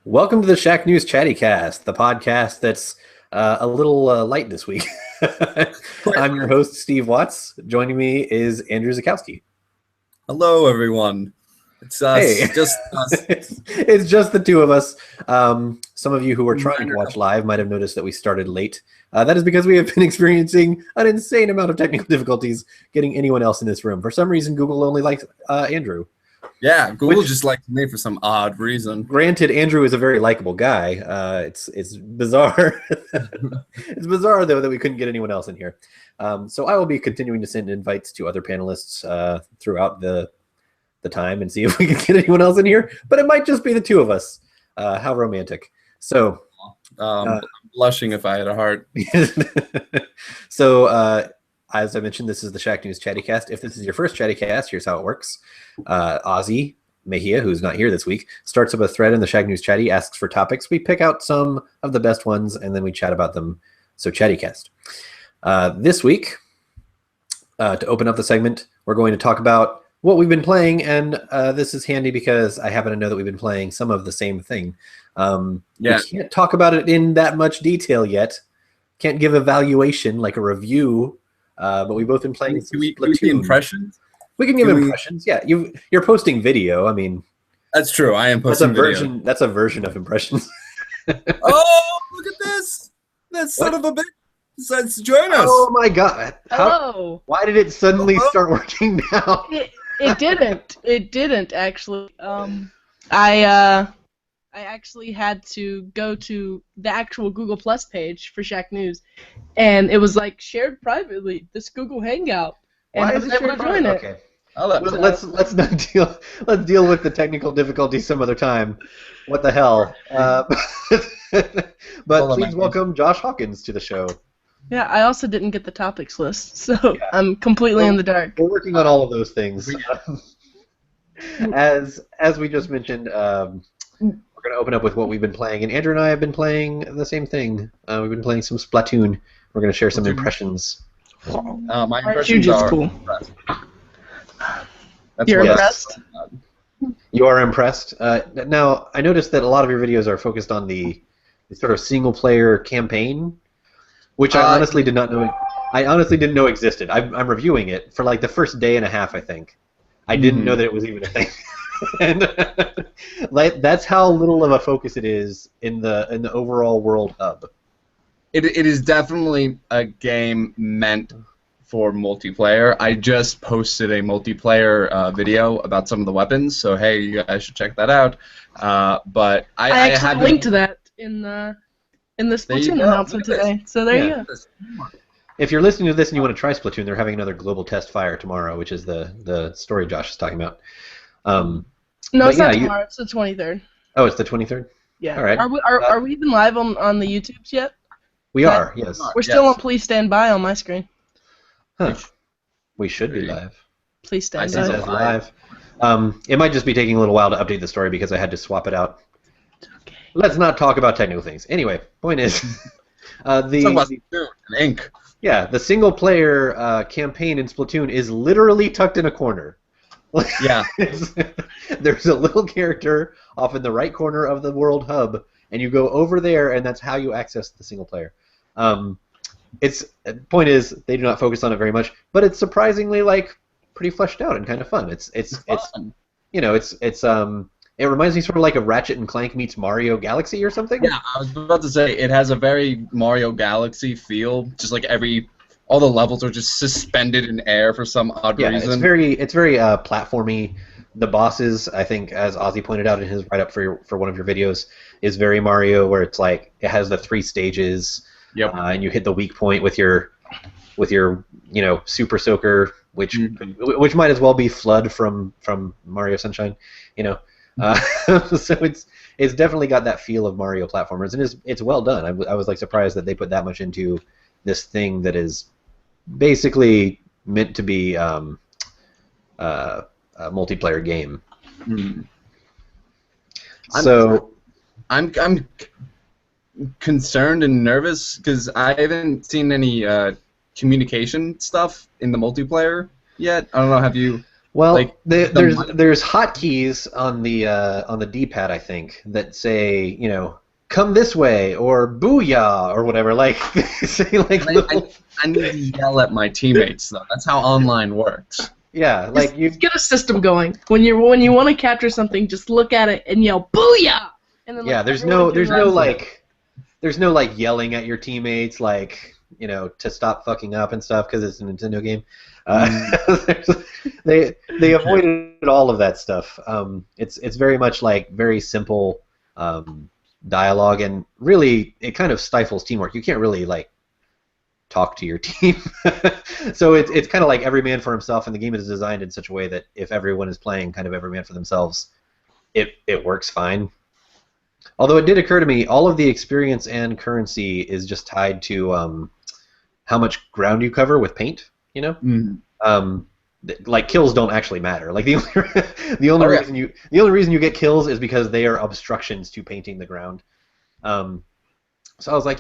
Welcome to the Shacknews Chattycast, the podcast that's a little light this week. I'm your host, Steve Watts. Joining me is Andrew Zakowski. Hello, everyone. It's us. Hey, Just us. it's just the two of us. Some of you who are trying to watch live might have noticed that we started late. That is because we have been experiencing an insane amount of technical difficulties getting anyone else in this room. For some reason, Google only likes Andrew. Yeah, Google just likes me for some odd reason. Granted, Andrew is a very likable guy. It's bizarre. It's bizarre, though, that we couldn't get anyone else in here. So I will be continuing to send invites to other panelists throughout the time and see if we can get anyone else in here. But it might just be the two of us. How romantic. So I'm blushing if I had a heart. So as I mentioned, this is the Shacknews Chattycast. If this is your first Chattycast, here's how it works. Ozzy Mejia, who's not here this week, starts up a thread in the Shacknews Chatty, asks for topics. We pick out some of the best ones, and then we chat about them. So Chattycast. This week, to open up the segment, we're going to talk about what we've been playing, and this is handy because I happen to know that we've been playing some of the same thing. We can't talk about it in that much detail yet. Can't give evaluation like a review. But we've both been playing Splatoon. Impressions? We can give impressions. Yeah, you're posting video. I mean, that's true. I am posting video. That's a version of impressions. Oh, look at this! That son of a bitch decides to join us. Oh my god! Hello. Why did it suddenly start working now? It didn't. It didn't actually. I actually had to go to the actual Google Plus page for Shacknews, and it was like shared privately. This Google Hangout, and I wasn't sure to join it. Okay. Let's not deal. Let's deal with the technical difficulties some other time. What the hell? But please welcome Josh Hawkins to the show. Yeah, I also didn't get the topics list, so yeah. I'm completely in the dark. We're working on all of those things. As we just mentioned. We're going to open up with what we've been playing, and Andrew and I have been playing the same thing. We've been playing some Splatoon. We're going to share some impressions. My impressions are cool. You're impressed? You are impressed? Now, I noticed that a lot of your videos are focused on the sort of single-player campaign, which I honestly did not know. I honestly didn't know existed. I'm reviewing it for like the first day and a half, I think. I didn't know that it was even a thing. And that's how little of a focus it is in the overall World Hub. It is definitely a game meant for multiplayer. I just posted a multiplayer video about some of the weapons, so hey, you guys should check that out. But I actually linked to that in the Splatoon announcement today. So there you go. If you're listening to this and you want to try Splatoon, they're having another global test fire tomorrow, which is the story Josh is talking about. No, it's not tomorrow. It's the 23rd. Oh, it's the 23rd? Yeah. All right. Are we even live on the YouTubes yet? We are, yes. We're still on Please Stand By on my screen. Huh. We should be live. Please stand by. Live. It might just be taking a little while to update the story because I had to swap it out. Okay. Let's not talk about technical things. Anyway, point is, talk about Splatoon and ink. Yeah, the single-player campaign in Splatoon is literally tucked in a corner. Yeah. There's a little character off in the right corner of the World Hub, and you go over there, and that's how you access the single player. Point is, they do not focus on it very much, but it's surprisingly pretty fleshed out and kind of fun. It's it reminds me sort of like of Ratchet and Clank meets Mario Galaxy or something. Yeah, I was about to say it has a very Mario Galaxy feel, just like all the levels are just suspended in air for some odd reason. It's very platformy. The bosses, I think, as Ozzy pointed out in his write-up for one of your videos, is very Mario, where it's like it has the 3 stages, and you hit the weak point with your Super Soaker, which might as well be Flood from Mario Sunshine, So it's definitely got that feel of Mario platformers, and it's well done. I was surprised that they put that much into this thing that is basically meant to be a multiplayer game. So I'm concerned and nervous because I haven't seen any communication stuff in the multiplayer yet. I don't know. Have you Well, Like there's hotkeys on the D-pad, I think, that say, come this way or booyah or whatever. Like say like I need to yell at my teammates though. That's how online works. yeah, like you Just get a system going. When you want to capture something, just look at it and yell "Booyah!" And then yeah. everyone can run. There's no like yelling at your teammates like to stop fucking up and stuff because it's a Nintendo game. They avoided all of that stuff. It's very much like very simple dialogue, and really it kind of stifles teamwork. You can't really like talk to your team, so it's kind of like every man for himself. And the game is designed in such a way that if everyone is playing kind of every man for themselves, it works fine. Although it did occur to me, all of the experience and currency is just tied to how much ground you cover with paint. Like kills don't actually matter. Like the only reason you get kills is because they are obstructions to painting the ground. So I was like,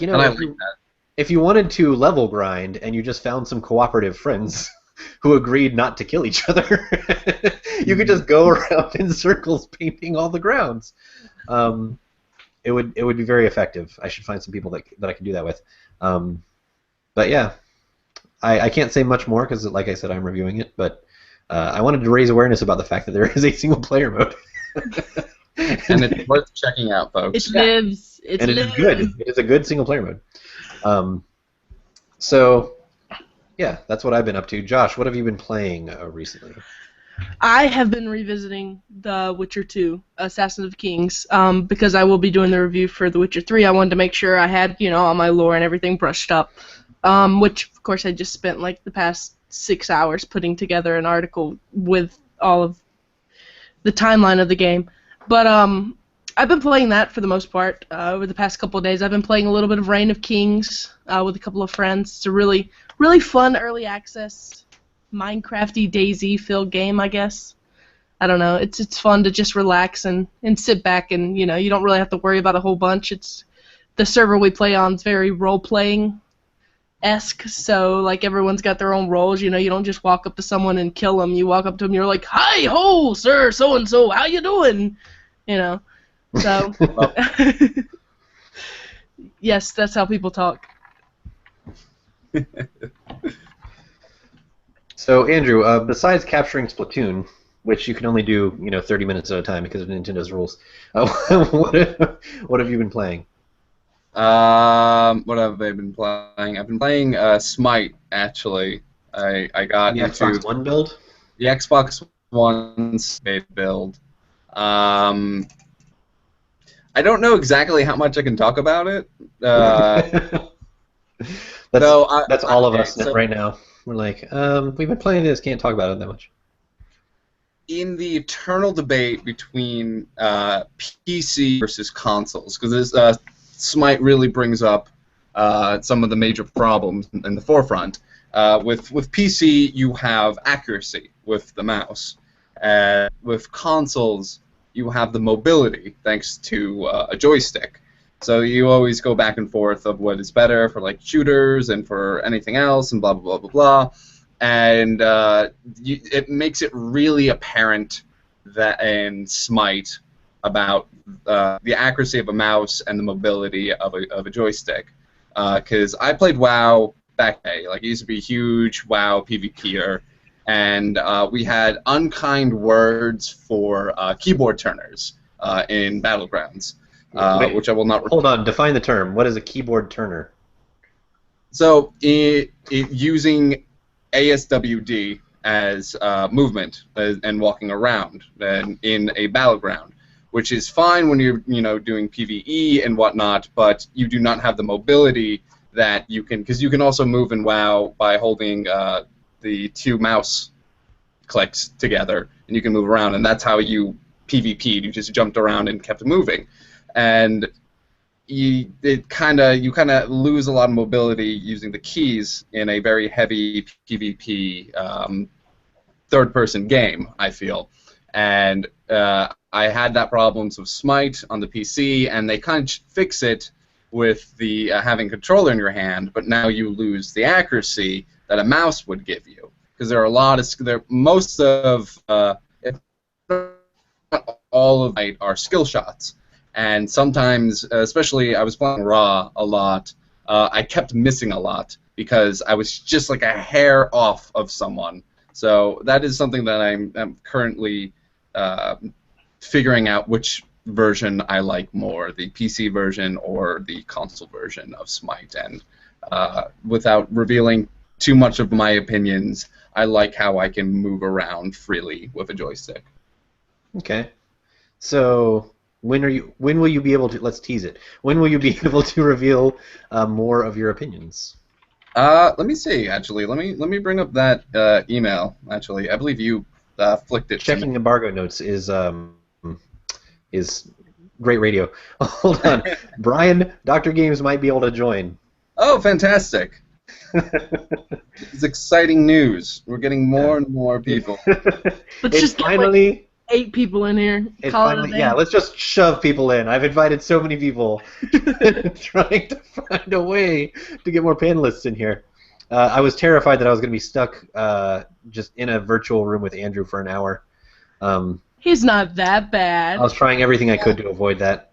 if you wanted to level grind and you just found some cooperative friends who agreed not to kill each other, you could just go around in circles painting all the grounds. It would be very effective. I should find some people that I can do that with. But yeah, I can't say much more because, like I said, I'm reviewing it. But I wanted to raise awareness about the fact that there is a single player mode. And it's worth checking out, folks. It lives. It is good. It is a good single player mode. So yeah, that's what I've been up to. Josh, what have you been playing recently? I have been revisiting The Witcher 2, Assassin of Kings, because I will be doing the review for The Witcher 3. I wanted to make sure I had, all my lore and everything brushed up, which, of course, I just spent, like, the past 6 hours putting together an article with all of the timeline of the game. But I've been playing that for the most part over the past couple of days. I've been playing a little bit of Reign of Kings with a couple of friends. It's a really, really fun early access Minecrafty DayZ-filled game, I guess. I don't know. It's fun to just relax and sit back and, you don't really have to worry about a whole bunch. The server we play on is very role-playing-esque, so, like, everyone's got their own roles. You don't just walk up to someone and kill them. You walk up to them, you're like, "Hi-ho, sir, so-and-so, how you doing?" So, yes, that's how people talk. So, Andrew, besides capturing Splatoon, which you can only do, 30 minutes at a time because of Nintendo's rules, what have you been playing? What have I been playing? I've been playing Smite, actually. I got the into Xbox One build? The Xbox One's build. I don't know exactly how much I can talk about it. That's all of us right now. We're like, we've been playing this, can't talk about it that much. In the eternal debate between PC versus consoles, because this Smite really brings up some of the major problems in the forefront. With PC, you have accuracy with the mouse. With consoles, you have the mobility thanks to a joystick. So you always go back and forth of what is better for like shooters and for anything else and blah blah blah blah blah, and it makes it really apparent that in Smite about the accuracy of a mouse and the mobility of a joystick. Because I played WoW back in the day, like it used to be a huge WoW PvPer, and we had unkind words for keyboard turners in Battlegrounds. Which I will not. Hold on. Define the term. What is a keyboard turner? So, using ASWD as movement and walking around in a battleground, which is fine when you're doing PvE and whatnot, but you do not have the mobility that you can, because you can also move in WoW by holding the two mouse clicks together, and you can move around, and that's how you PvP'd. You just jumped around and kept moving. And you kind of lose a lot of mobility using the keys in a very heavy PvP third-person game, I feel. And I had that problems with Smite on the PC, and they kind of fix it with the having controller in your hand, but now you lose the accuracy that a mouse would give you. because there are a lot of most of if not all of it are skill shots, and sometimes, especially I was playing Raw a lot, I kept missing a lot because I was just like a hair off of someone. So that is something that I'm currently figuring out which version I like more, the PC version or the console version of Smite. And without revealing too much of my opinions, I like how I can move around freely with a joystick. Okay. So when will you be able to, let's tease it, when will you be able to reveal more of your opinions? Let me see, actually. Let me bring up that email, actually. I believe you flicked it to Checking me. embargo notes is great radio. Hold on. Brian, Dr. Games might be able to join. Oh, fantastic. It's exciting news. We're getting more and more people. Let's just get like 8 people in here. Yeah, let's just shove people in. I've invited so many people trying to find a way to get more panelists in here. I was terrified that I was going to be stuck just in a virtual room with Andrew for an hour. He's not that bad. I was trying everything I could to avoid that.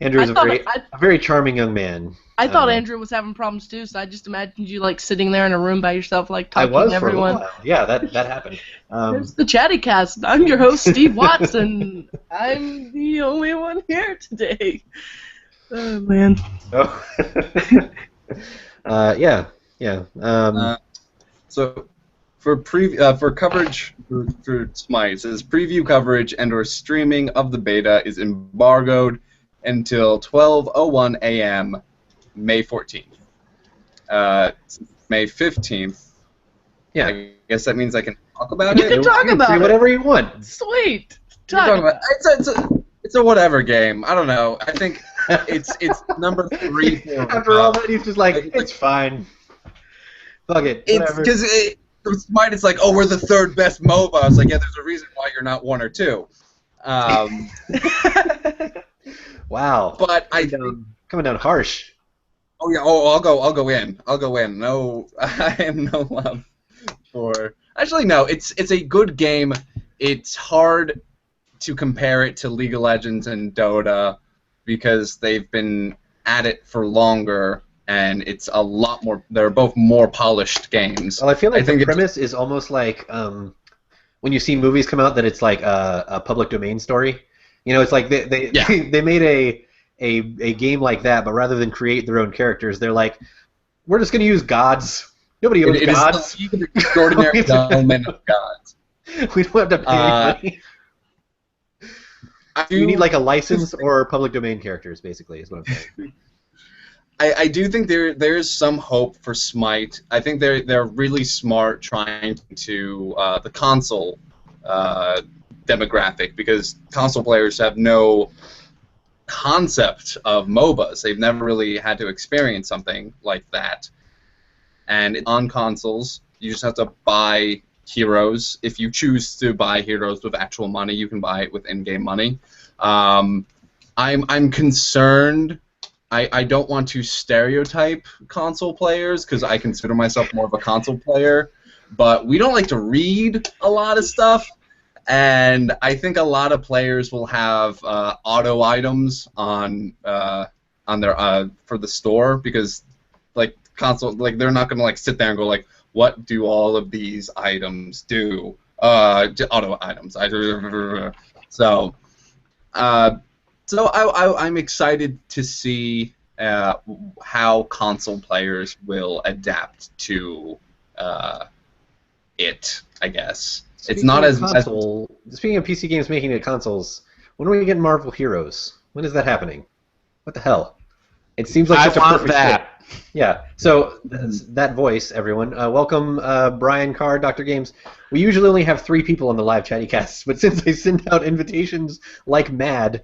Andrew is a very charming young man. I thought Andrew was having problems too, so I just imagined you like sitting there in a room by yourself, like talking to everyone. For a little while. Yeah, that happened. There's the Chattycast. I'm your host, Steve Watson. I'm the only one here today. Oh man. Oh. Yeah. So for coverage for Smite, it says preview coverage and/or streaming of the beta is embargoed until 12:01 a.m. May 14th. May 15th. Yeah. I guess that means I can talk about it. You can talk about it. Whatever you want. Sweet. It's a whatever game. I don't know. I think it's number 3. After all that, he's just like, it's fine. Fuck it. It's because Smite is like, oh, we're the 3rd best MOBA. I was like, yeah, there's a reason why you're not 1 or 2. Wow. But coming down harsh. Oh yeah. Oh, I'll go in. No, I have no love for. Actually, no. It's a good game. It's hard to compare it to League of Legends and Dota because they've been at it for longer, and it's a lot more. They're both more polished games. Well, I feel like the premise is almost like when you see movies come out that it's like a public domain story. You know, it's like they made a game like that, but rather than create their own characters, they're like, we're just going to use gods. Nobody owns gods. It is the extraordinary development of gods. We don't have to pay money. You need like a license or public domain characters, basically, is what I'm saying. I do think there's some hope for Smite. I think they're really smart trying to the console demographic, because console players have no concept of MOBAs. They've never really had to experience something like that. And on consoles, you just have to buy heroes. If you choose to buy heroes with actual money, you can buy it with in-game money. I'm concerned. I don't want to stereotype console players because I consider myself more of a console player, but we don't like to read a lot of stuff. And I think a lot of players will have auto items on their for the store, because like console, like they're not gonna like sit there and go like, what do all of these items do? Auto items. So I'm excited to see how console players will adapt to it, I guess. It's not as console. Speaking of PC games making it consoles, when are we getting Marvel Heroes? When is that happening? What the hell? It seems like such a perfect fit. Yeah. So that voice, everyone. Welcome, Brian Carr, Dr. Games. We usually only have 3 people on the live Chattycast, but since I send out invitations like mad,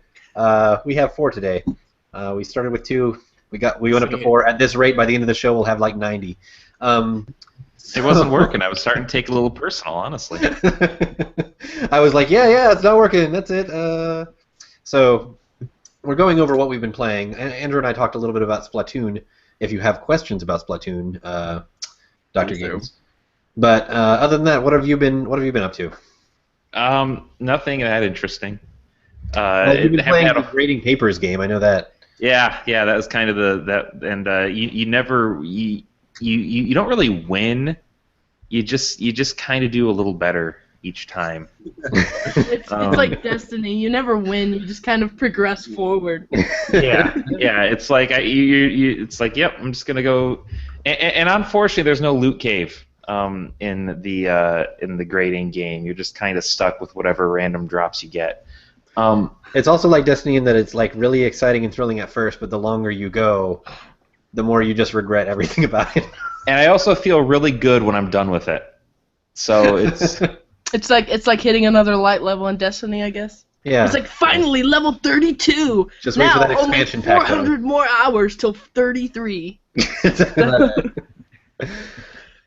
we have 4 today. We started with 2. We went up to 4. At this rate, by the end of the show, we'll have like 90. It wasn't working. I was starting to take it a little personal, honestly. I was like, yeah, it's not working. That's it. So we're going over what we've been playing. Andrew and I talked a little bit about Splatoon. If you have questions about Splatoon, Dr. Games. But other than that, what have you been up to? Nothing that interesting. Well, you've been playing the grading papers game. I know that. Yeah, that was kind of and you never you don't really win. You just kind of do a little better each time. It's like Destiny. You never win. You just kind of progress forward. Yeah. It's like it's like, yep, I'm just gonna go. And unfortunately, there's no loot cave in the grading game. You're just kind of stuck with whatever random drops you get. It's also like Destiny in that it's like really exciting and thrilling at first, but the longer you go, the more you just regret everything about it. And I also feel really good when I'm done with it. So it's it's like hitting another light level in Destiny, I guess. Yeah. It's like finally level 32. Just wait for that expansion pack. 400 more hours till 33.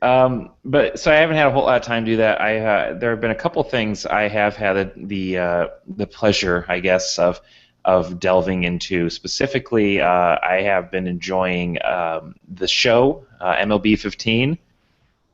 But so I haven't had a whole lot of time to do that. There have been a couple things I have had the pleasure, I guess, of delving into. Specifically, I have been enjoying the show MLB 15.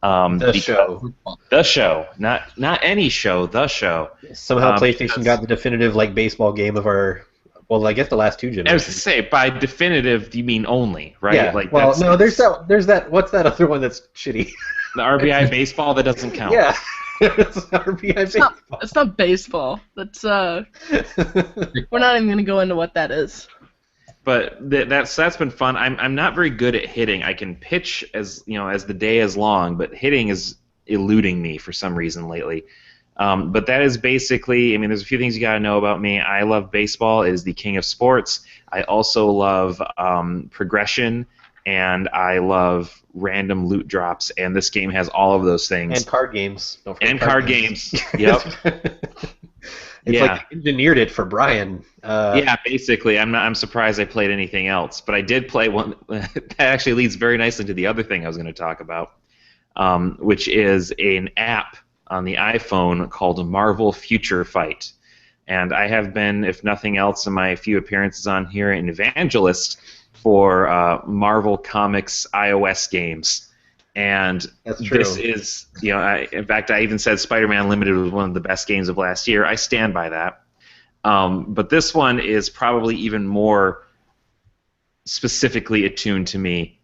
The show, not any show, the show. Somehow PlayStation got the definitive baseball game of our. Well, I guess the last two generations. I was to say, by definitive, you mean only, right? Yeah. Well, no, there's that. What's that other one that's shitty? The RBI baseball that doesn't count. Yeah. It's RBI baseball. It's not baseball. That's we're not even gonna go into what that is. But that's been fun. I'm not very good at hitting. I can pitch as the day is long, but hitting is eluding me for some reason lately. But that is basically, there's a few things you got to know about me. I love baseball. It is the king of sports. I also love progression, and I love random loot drops, and this game has all of those things. And card games. And card games. Yep. It's like they engineered it for Brian. Yeah, basically. I'm surprised I played anything else, but I did play one that actually leads very nicely to the other thing I was going to talk about, which is an app on the iPhone called Marvel Future Fight. And I have been, if nothing else, in my few appearances on here, an evangelist for Marvel Comics iOS games. And that's true. This is, in fact, I even said Spider-Man Unlimited was one of the best games of last year. I stand by that. But this one is probably even more specifically attuned to me,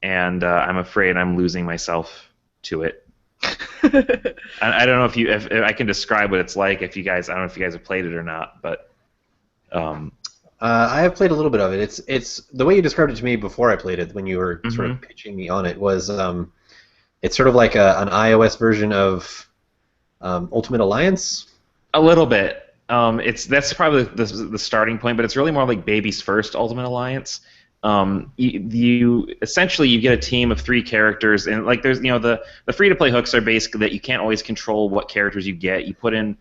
and I'm afraid I'm losing myself to it. I don't know if I can describe what it's like. I don't know if you guys have played it or not, but I have played a little bit of it. It's the way you described it to me before I played it, when you were sort of pitching me on it, was it's sort of like an iOS version of Ultimate Alliance. A little bit. That's probably the starting point, but it's really more like Baby's First Ultimate Alliance. You essentially get a team of 3 characters, and there's the free-to-play hooks are basically that you can't always control what characters you get. You put in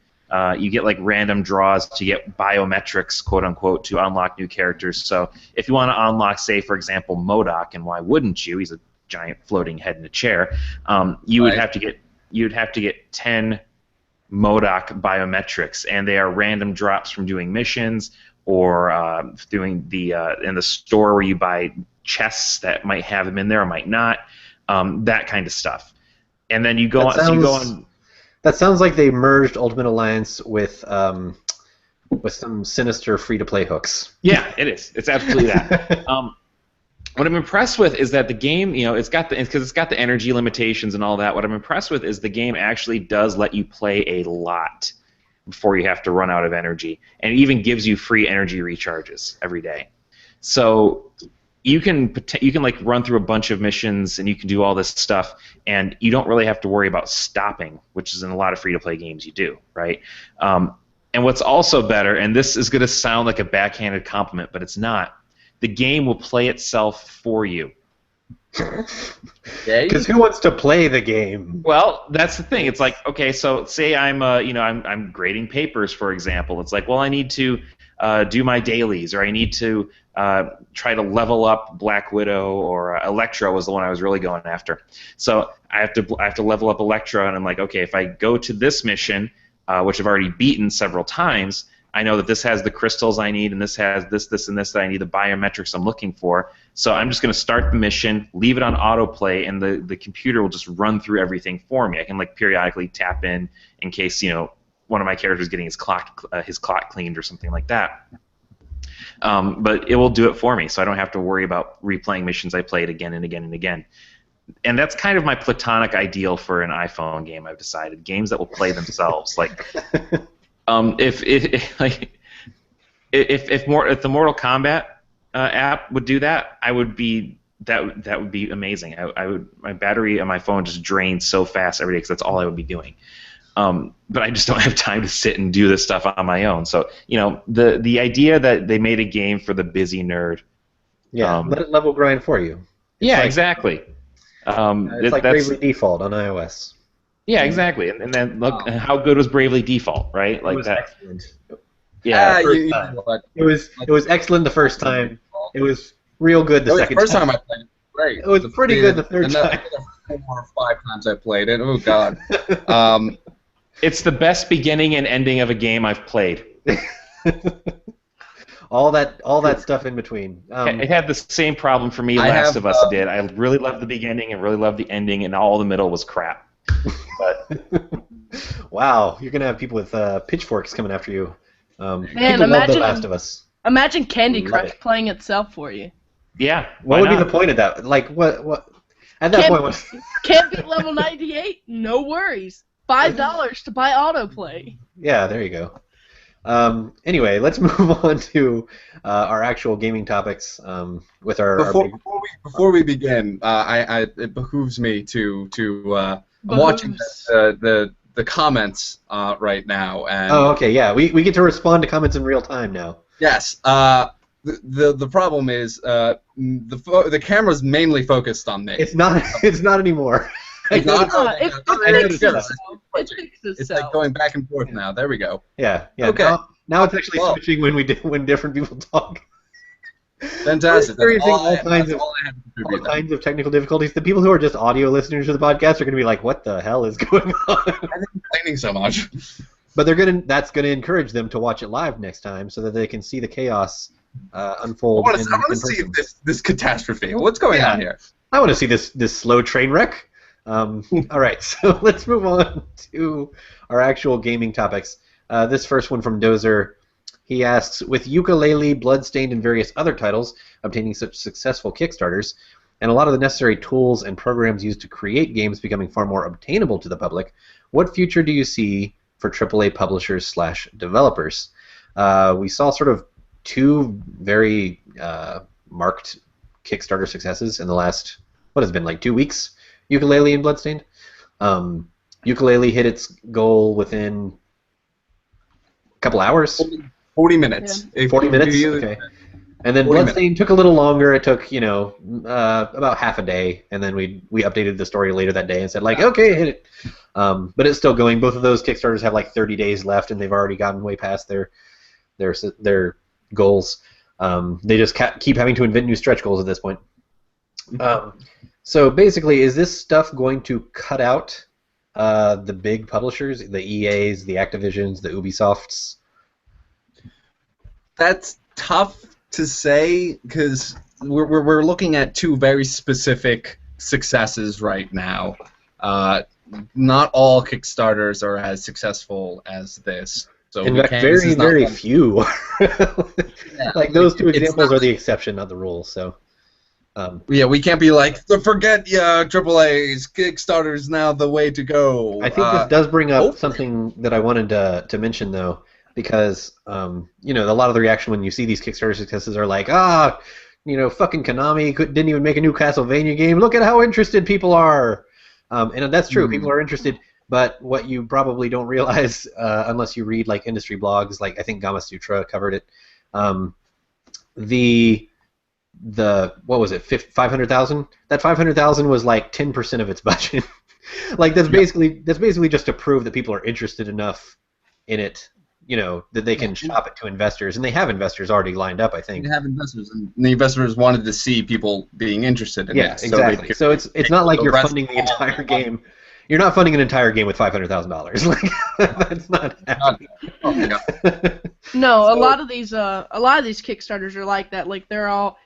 you get random draws to get biometrics, quote unquote, to unlock new characters. So if you want to unlock, say, for example, MODOK, and why wouldn't you? He's a giant floating head in a chair. You'd have to get 10 MODOK biometrics, and they are random drops from doing missions or doing in the store where you buy chests that might have them in there or might not, that kind of stuff. And then you go on. That sounds like they merged Ultimate Alliance with some sinister free-to-play hooks. Yeah, it is. It's absolutely that. What I'm impressed with is that the game, it's got the energy limitations and all that. What I'm impressed with is the game actually does let you play a lot before you have to run out of energy, and it even gives you free energy recharges every day. So you can run through a bunch of missions, and you can do all this stuff, and you don't really have to worry about stopping, which is in a lot of free-to-play games you do, right? And what's also better, and this is going to sound like a backhanded compliment, but it's not, the game will play itself for you. Because who wants to play the game? Well, that's the thing. It's like, okay, so say I'm grading papers, for example. It's like, well, I need to do my dailies, or I need to try to level up Black Widow, or Elektra was the one I was really going after. So I have to level up Elektra, and I'm like, okay, if I go to this mission, which I've already beaten several times, I know that this has the crystals I need, and this has this, and this that I need, the biometrics I'm looking for. So I'm just going to start the mission, leave it on autoplay, and the computer will just run through everything for me. I can like periodically tap in case one of my characters getting his clock cleaned or something like that. But it will do it for me, so I don't have to worry about replaying missions I played again and again and again. And that's kind of my platonic ideal for an iPhone game. I've decided games that will play themselves. Like, if the Mortal Kombat app would do that, that would be amazing. My battery on my phone just drains so fast every day because that's all I would be doing. But I just don't have time to sit and do this stuff on my own. So the idea that they made a game for the busy nerd. Yeah, let it level grind for you. Exactly. It's like Bravely Default on iOS. Yeah, exactly. And then look, how good was Bravely Default, right? Like it was that. Excellent. Yeah, it was excellent the first time. It was real good the second time. The first time I played it, great. It was pretty good the third time. The 4 or 5 times I played it. Oh God. It's the best beginning and ending of a game I've played. all that stuff in between. It had the same problem for me. Last of Us did. I really loved the beginning and really loved the ending, and all the middle was crap. But wow, you're gonna have people with pitchforks coming after you. Man, people love The Last of Us. Imagine Candy Crush playing itself for you. Yeah. What would be the point of that? Like what? At that point, what? Can't beat level 98? No worries. $5 to buy autoplay. Yeah, there you go. Anyway, let's move on to our actual gaming topics with our. Before we begin, it behooves me to I'm watching the comments right now. And oh, okay, yeah, we get to respond to comments in real time now. Yes. The problem is the camera's mainly focused on me. It's not. It's not anymore. It's not. It's like going back and forth now. There we go. Yeah. Okay. Now it's actually switching when different people talk. Fantastic. We're experiencing all kinds of technical difficulties. The people who are just audio listeners to the podcast are going to be like, "What the hell is going on?" I've been complaining so much. But that's going to encourage them to watch it live next time, so that they can see the chaos unfold. I want to see this catastrophe. What's going on here? I want to see this slow train wreck. All right, so let's move on to our actual gaming topics. This first one from Dozer. He asks, with Yooka-Laylee, Bloodstained, and various other titles obtaining such successful Kickstarters, and a lot of the necessary tools and programs used to create games becoming far more obtainable to the public, what future do you see for AAA publishers / developers? We saw sort of 2 very marked Kickstarter successes in the last, what has been, like 2 weeks? Yooka-Laylee and Bloodstained. Yooka-Laylee hit its goal within a couple hours. 40 minutes. Yeah. 40 minutes? Okay. And then Bloodstained took a little longer. It took, about half a day, and then we updated the story later that day and said, like, okay, hit it. But it's still going. Both of those Kickstarters have like 30 days left, and they've already gotten way past their goals. They just keep having to invent new stretch goals at this point. So basically, is this stuff going to cut out the big publishers, the EAs, the Activisions, the Ubisofts? That's tough to say because we're looking at 2 very specific successes right now. Not all Kickstarters are as successful as this. So in fact, very few. Like those 2 examples are the exception, not the rule. So. Yeah, we can't be like, forget AAA's Kickstarter's now the way to go. I think this does bring up something that I wanted to mention, though, because a lot of the reaction when you see these Kickstarter successes are like, fucking Konami didn't even make a new Castlevania game. Look at how interested people are. And that's true. People are interested. But what you probably don't realize, unless you read like industry blogs, like I think Gama Sutra covered it, what was it, 500,000? That 500,000 was like 10% of its budget. Like that's basically just to prove that people are interested enough in it, that they can shop it to investors, and they have investors already lined up, I think. They have investors, and the investors wanted to see people being interested in it. Yeah, exactly. So it's not like you're funding the entire game. you're not funding an entire game with $500,000. Like that's not happening. No, a lot of these Kickstarters are like that. Like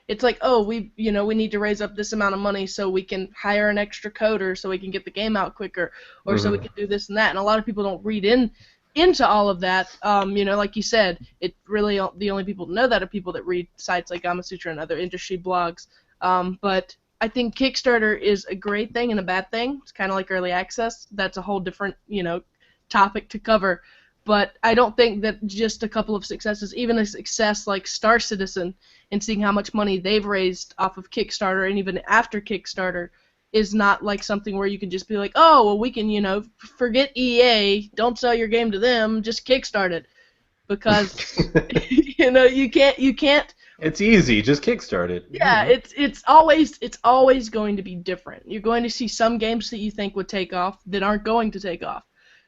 it's like, oh, we need to raise up this amount of money so we can hire an extra coder so we can get the game out quicker, or so we can do this and that. And a lot of people don't read into all of that. Like you said, it really the only people that know that are people that read sites like Gamasutra and other industry blogs. But I think Kickstarter is a great thing and a bad thing. It's kind of like early access. That's a whole different topic to cover. But I don't think that just a couple of successes, even a success like Star Citizen, and seeing how much money they've raised off of Kickstarter and even after Kickstarter, is not like something where you can just be like, oh, well, we can, forget EA, don't sell your game to them, just Kickstart it. Because, you can't. It's easy, just Kickstart it. Yeah, it's always going to be different. You're going to see some games that you think would take off that aren't going to take off.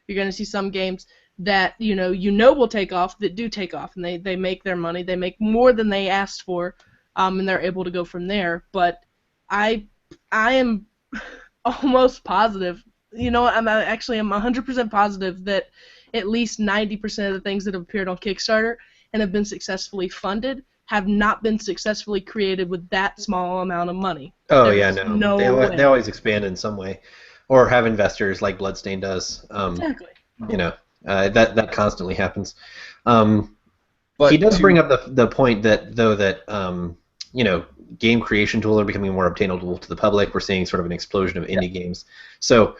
You're going to see some games that will take off that do take off, and they make their money, they make more than they asked for, and they're able to go from there. But I am almost positive, I'm 100% positive that at least 90% of the things that have appeared on Kickstarter and have been successfully funded have not been successfully created with that small amount of money. Oh, There's yeah, no. no They always expand in some way, or have investors like Bloodstain does. Exactly. That constantly happens. But he does bring up the point that game creation tools are becoming more obtainable to the public. We're seeing sort of an explosion of indie games. So,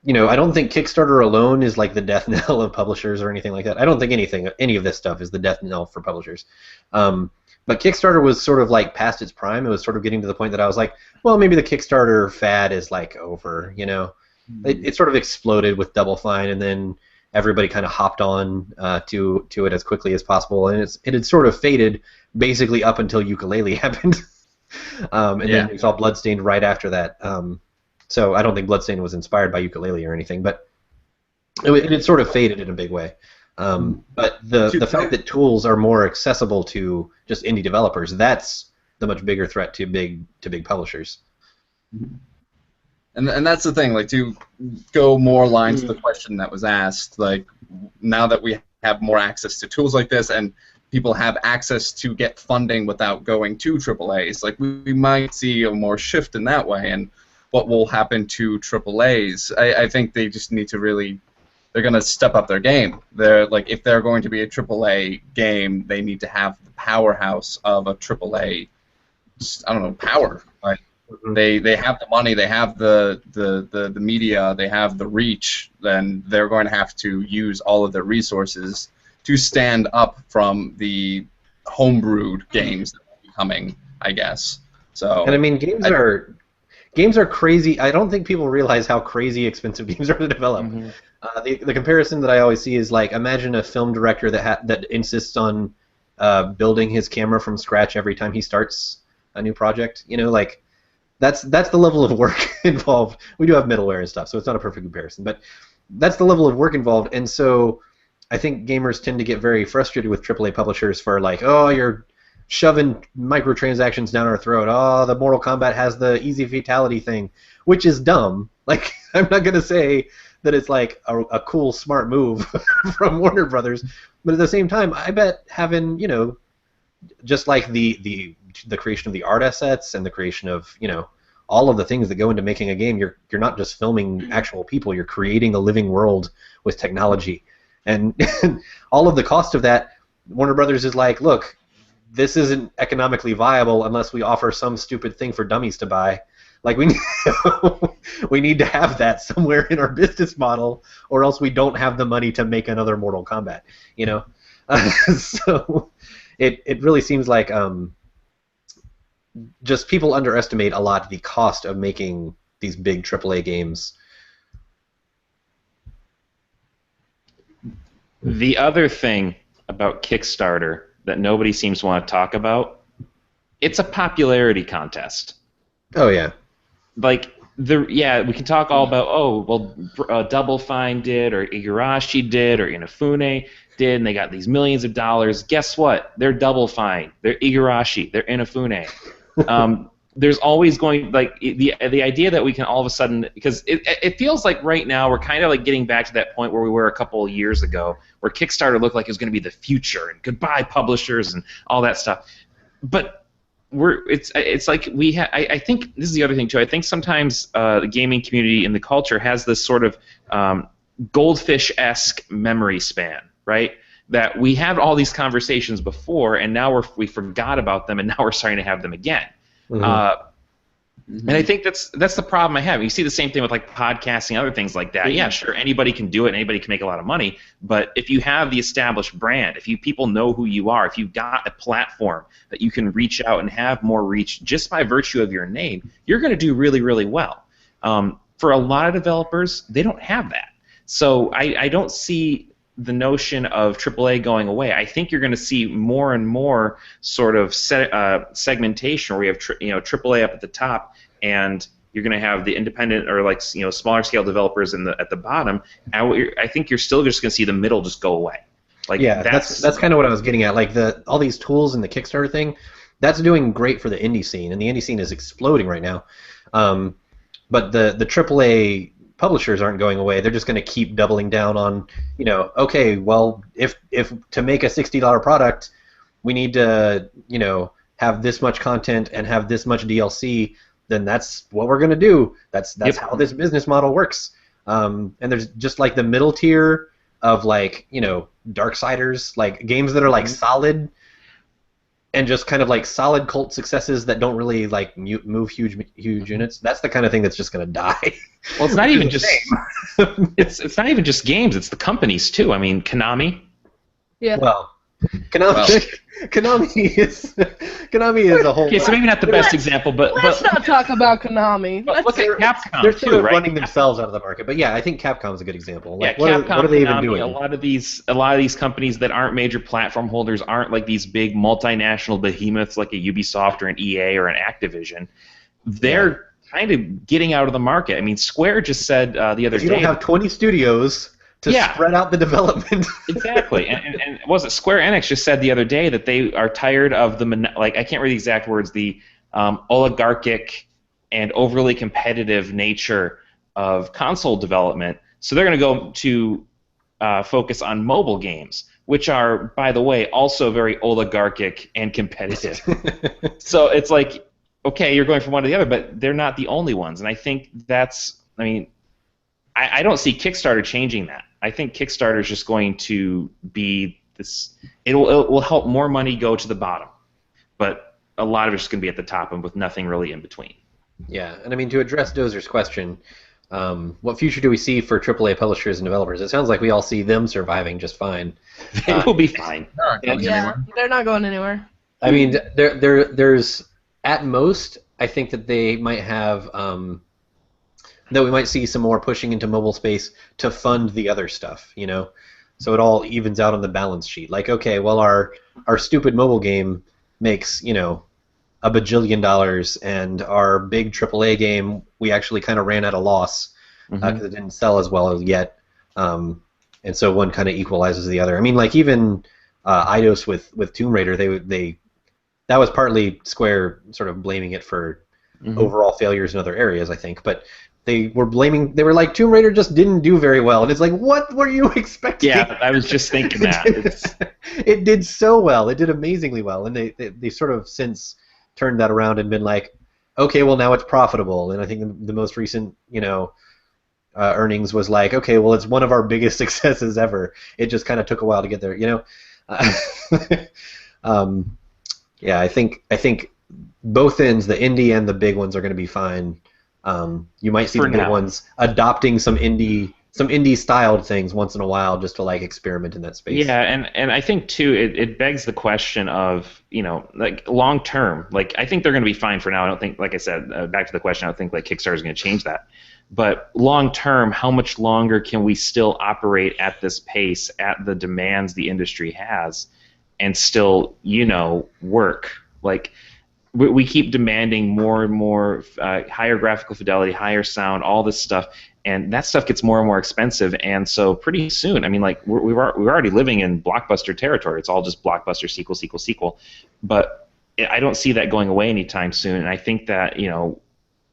I don't think Kickstarter alone is like the death knell of publishers or anything like that. I don't think any of this stuff is the death knell for publishers. But Kickstarter was sort of like past its prime. It was sort of getting to the point that I was like, well, maybe the Kickstarter fad is like over. It sort of exploded with Double Fine, and then everybody kind of hopped on to it as quickly as possible, and it had sort of faded basically up until Yooka-Laylee happened, then we saw Bloodstained right after that. So I don't think Bloodstained was inspired by Yooka-Laylee or anything, but it had sort of faded in a big way. But the fact that tools are more accessible to just indie developers, that's the much bigger threat to big publishers. And that's the thing, like, to go more lines to the question that was asked, like, now that we have more access to tools like this and people have access to get funding without going to AAAs, like, we might see a more shift in that way. And what will happen to AAAs? I think they just need to really, they're going to step up their game. They're, like, if they're going to be a AAA game, they need to have the powerhouse of a AAA, power. Like, they have the money, they have the media, they have the reach, then they're going to have to use all of their resources to stand up from the homebrewed games that are coming, I guess. So. And I mean, games are crazy. I don't think people realize how crazy expensive games are to develop. The comparison that I always see is like, imagine a film director that insists on building his camera from scratch every time he starts a new project. That's the level of work involved. We do have middleware and stuff, so it's not a perfect comparison, but that's the level of work involved. And so I think gamers tend to get very frustrated with AAA publishers for like, oh, you're shoving microtransactions down our throat. Oh, the Mortal Kombat has the easy fatality thing, which is dumb. Like, I'm not going to say that it's like a cool, smart move from Warner Brothers, but at the same time, I bet having, just like the creation of the art assets and the creation of, all of the things that go into making a game, you're not just filming actual people, you're creating a living world with technology. And all of the cost of that, Warner Brothers is like, look, this isn't economically viable unless we offer some stupid thing for dummies to buy. Like, we need to have that somewhere in our business model, or else we don't have the money to make another Mortal Kombat, So it really seems like just people underestimate a lot the cost of making these big AAA games. The other thing about Kickstarter that nobody seems to want to talk about, it's a popularity contest. Oh, yeah. Like, we can talk all about, Double Fine did, or Igarashi did, or Inafune did, and they got these millions of dollars. Guess what? They're Double Fine. They're Igarashi. They're Inafune. there's always going like the idea that we can all of a sudden, because it feels like right now we're kind of like getting back to that point where we were a couple of years ago, where Kickstarter looked like it was going to be the future and goodbye publishers and all that stuff. But it's like we I think this is the other thing too. I think sometimes the gaming community and the culture has this sort of goldfish-esque memory span, right? That we had all these conversations before, and now we forgot about them, and now we're starting to have them again. And I think that's the problem I have. You see the same thing with like podcasting, other things like that. Yeah, sure, anybody can do it, anybody can make a lot of money, but if you have the established brand, if people know who you are, if you've got a platform that you can reach out and have more reach just by virtue of your name, you're going to do really, really well. For a lot of developers, they don't have that. So I don't see the notion of AAA going away. I think you're going to see more and more sort of segmentation where you have AAA up at the top, and you're going to have the independent or like smaller scale developers at the bottom. And I think you're still just going to see the middle just go away. Like that's kind of what I was getting at. Like all these tools and the Kickstarter thing, that's doing great for the indie scene, and the indie scene is exploding right now. But the AAA publishers aren't going away. They're just going to keep doubling down on, okay, well, if to make a $60 product, we need to, have this much content and have this much DLC, then that's what we're going to do. That's how this business model works. And there's just like the middle tier of like, Darksiders, like games that are like solid and just kind of like solid cult successes that don't really like move huge units. That's the kind of thing that's just going to die. Well, it's not even just it's not even just games. It's the companies too. I mean, Konami. Yeah. Well, Konami is a whole. Okay, so maybe not the best example, but let's not talk about Konami. But look at Capcom they're too, right? running themselves out of the market. But yeah, I think Capcom's a good example. Like, yeah, Capcom, what are they Konami, even doing? A lot of these companies that aren't major platform holders aren't like these big multinational behemoths like a Ubisoft or an EA or an Activision. They're kind of getting out of the market. I mean, Square just said the other day. You don't have 20 studios to spread out the development. Exactly, and was it Square Enix just said the other day that they are tired of the I can't read the exact words, the oligarchic and overly competitive nature of console development, so they're going to go to focus on mobile games, which are, by the way, also very oligarchic and competitive. So it's like, okay, you're going from one to the other, but they're not the only ones, and I think I don't see Kickstarter changing that. I think Kickstarter is just going to be this. It will help more money go to the bottom, but a lot of it's going to be at the top and with nothing really in between. Yeah, and I mean, to address Dozer's question, what future do we see for AAA publishers and developers? It sounds like we all see them surviving just fine. They will be fine. They're not going anywhere. I mean, there's at most, I think that they might have. That we might see some more pushing into mobile space to fund the other stuff, so it all evens out on the balance sheet. Like, okay, well, our stupid mobile game makes, $1 bajillion, and our big AAA game, we actually kind of ran at a loss because it didn't sell as well as yet, and so one kind of equalizes the other. I mean, like even Eidos with Tomb Raider, they that was partly Square sort of blaming it for overall failures in other areas, I think, but they were like, Tomb Raider just didn't do very well, and it's like, what were you expecting? Yeah, I was just thinking that. It did so well. It did amazingly well, and they sort of since turned that around and been like, okay, well, now it's profitable, and I think the most recent, earnings was like, okay, well, it's one of our biggest successes ever. It just kind of took a while to get there, yeah, I think both ends, the indie and the big ones, are going to be fine. You might see the big ones adopting some indie styled things once in a while just to like experiment in that space. Yeah, and I think too it begs the question of, like long term, like I think they're going to be fine for now. I don't think, like I said, back to the question, I don't think like Kickstarter is going to change that. But long term, how much longer can we still operate at this pace, at the demands the industry has, and still, work? Like, we keep demanding more and more higher graphical fidelity, higher sound, all this stuff, and that stuff gets more and more expensive. And so pretty we're already living in blockbuster territory. It's all just blockbuster sequel. But I don't see that going away anytime soon, and I think that,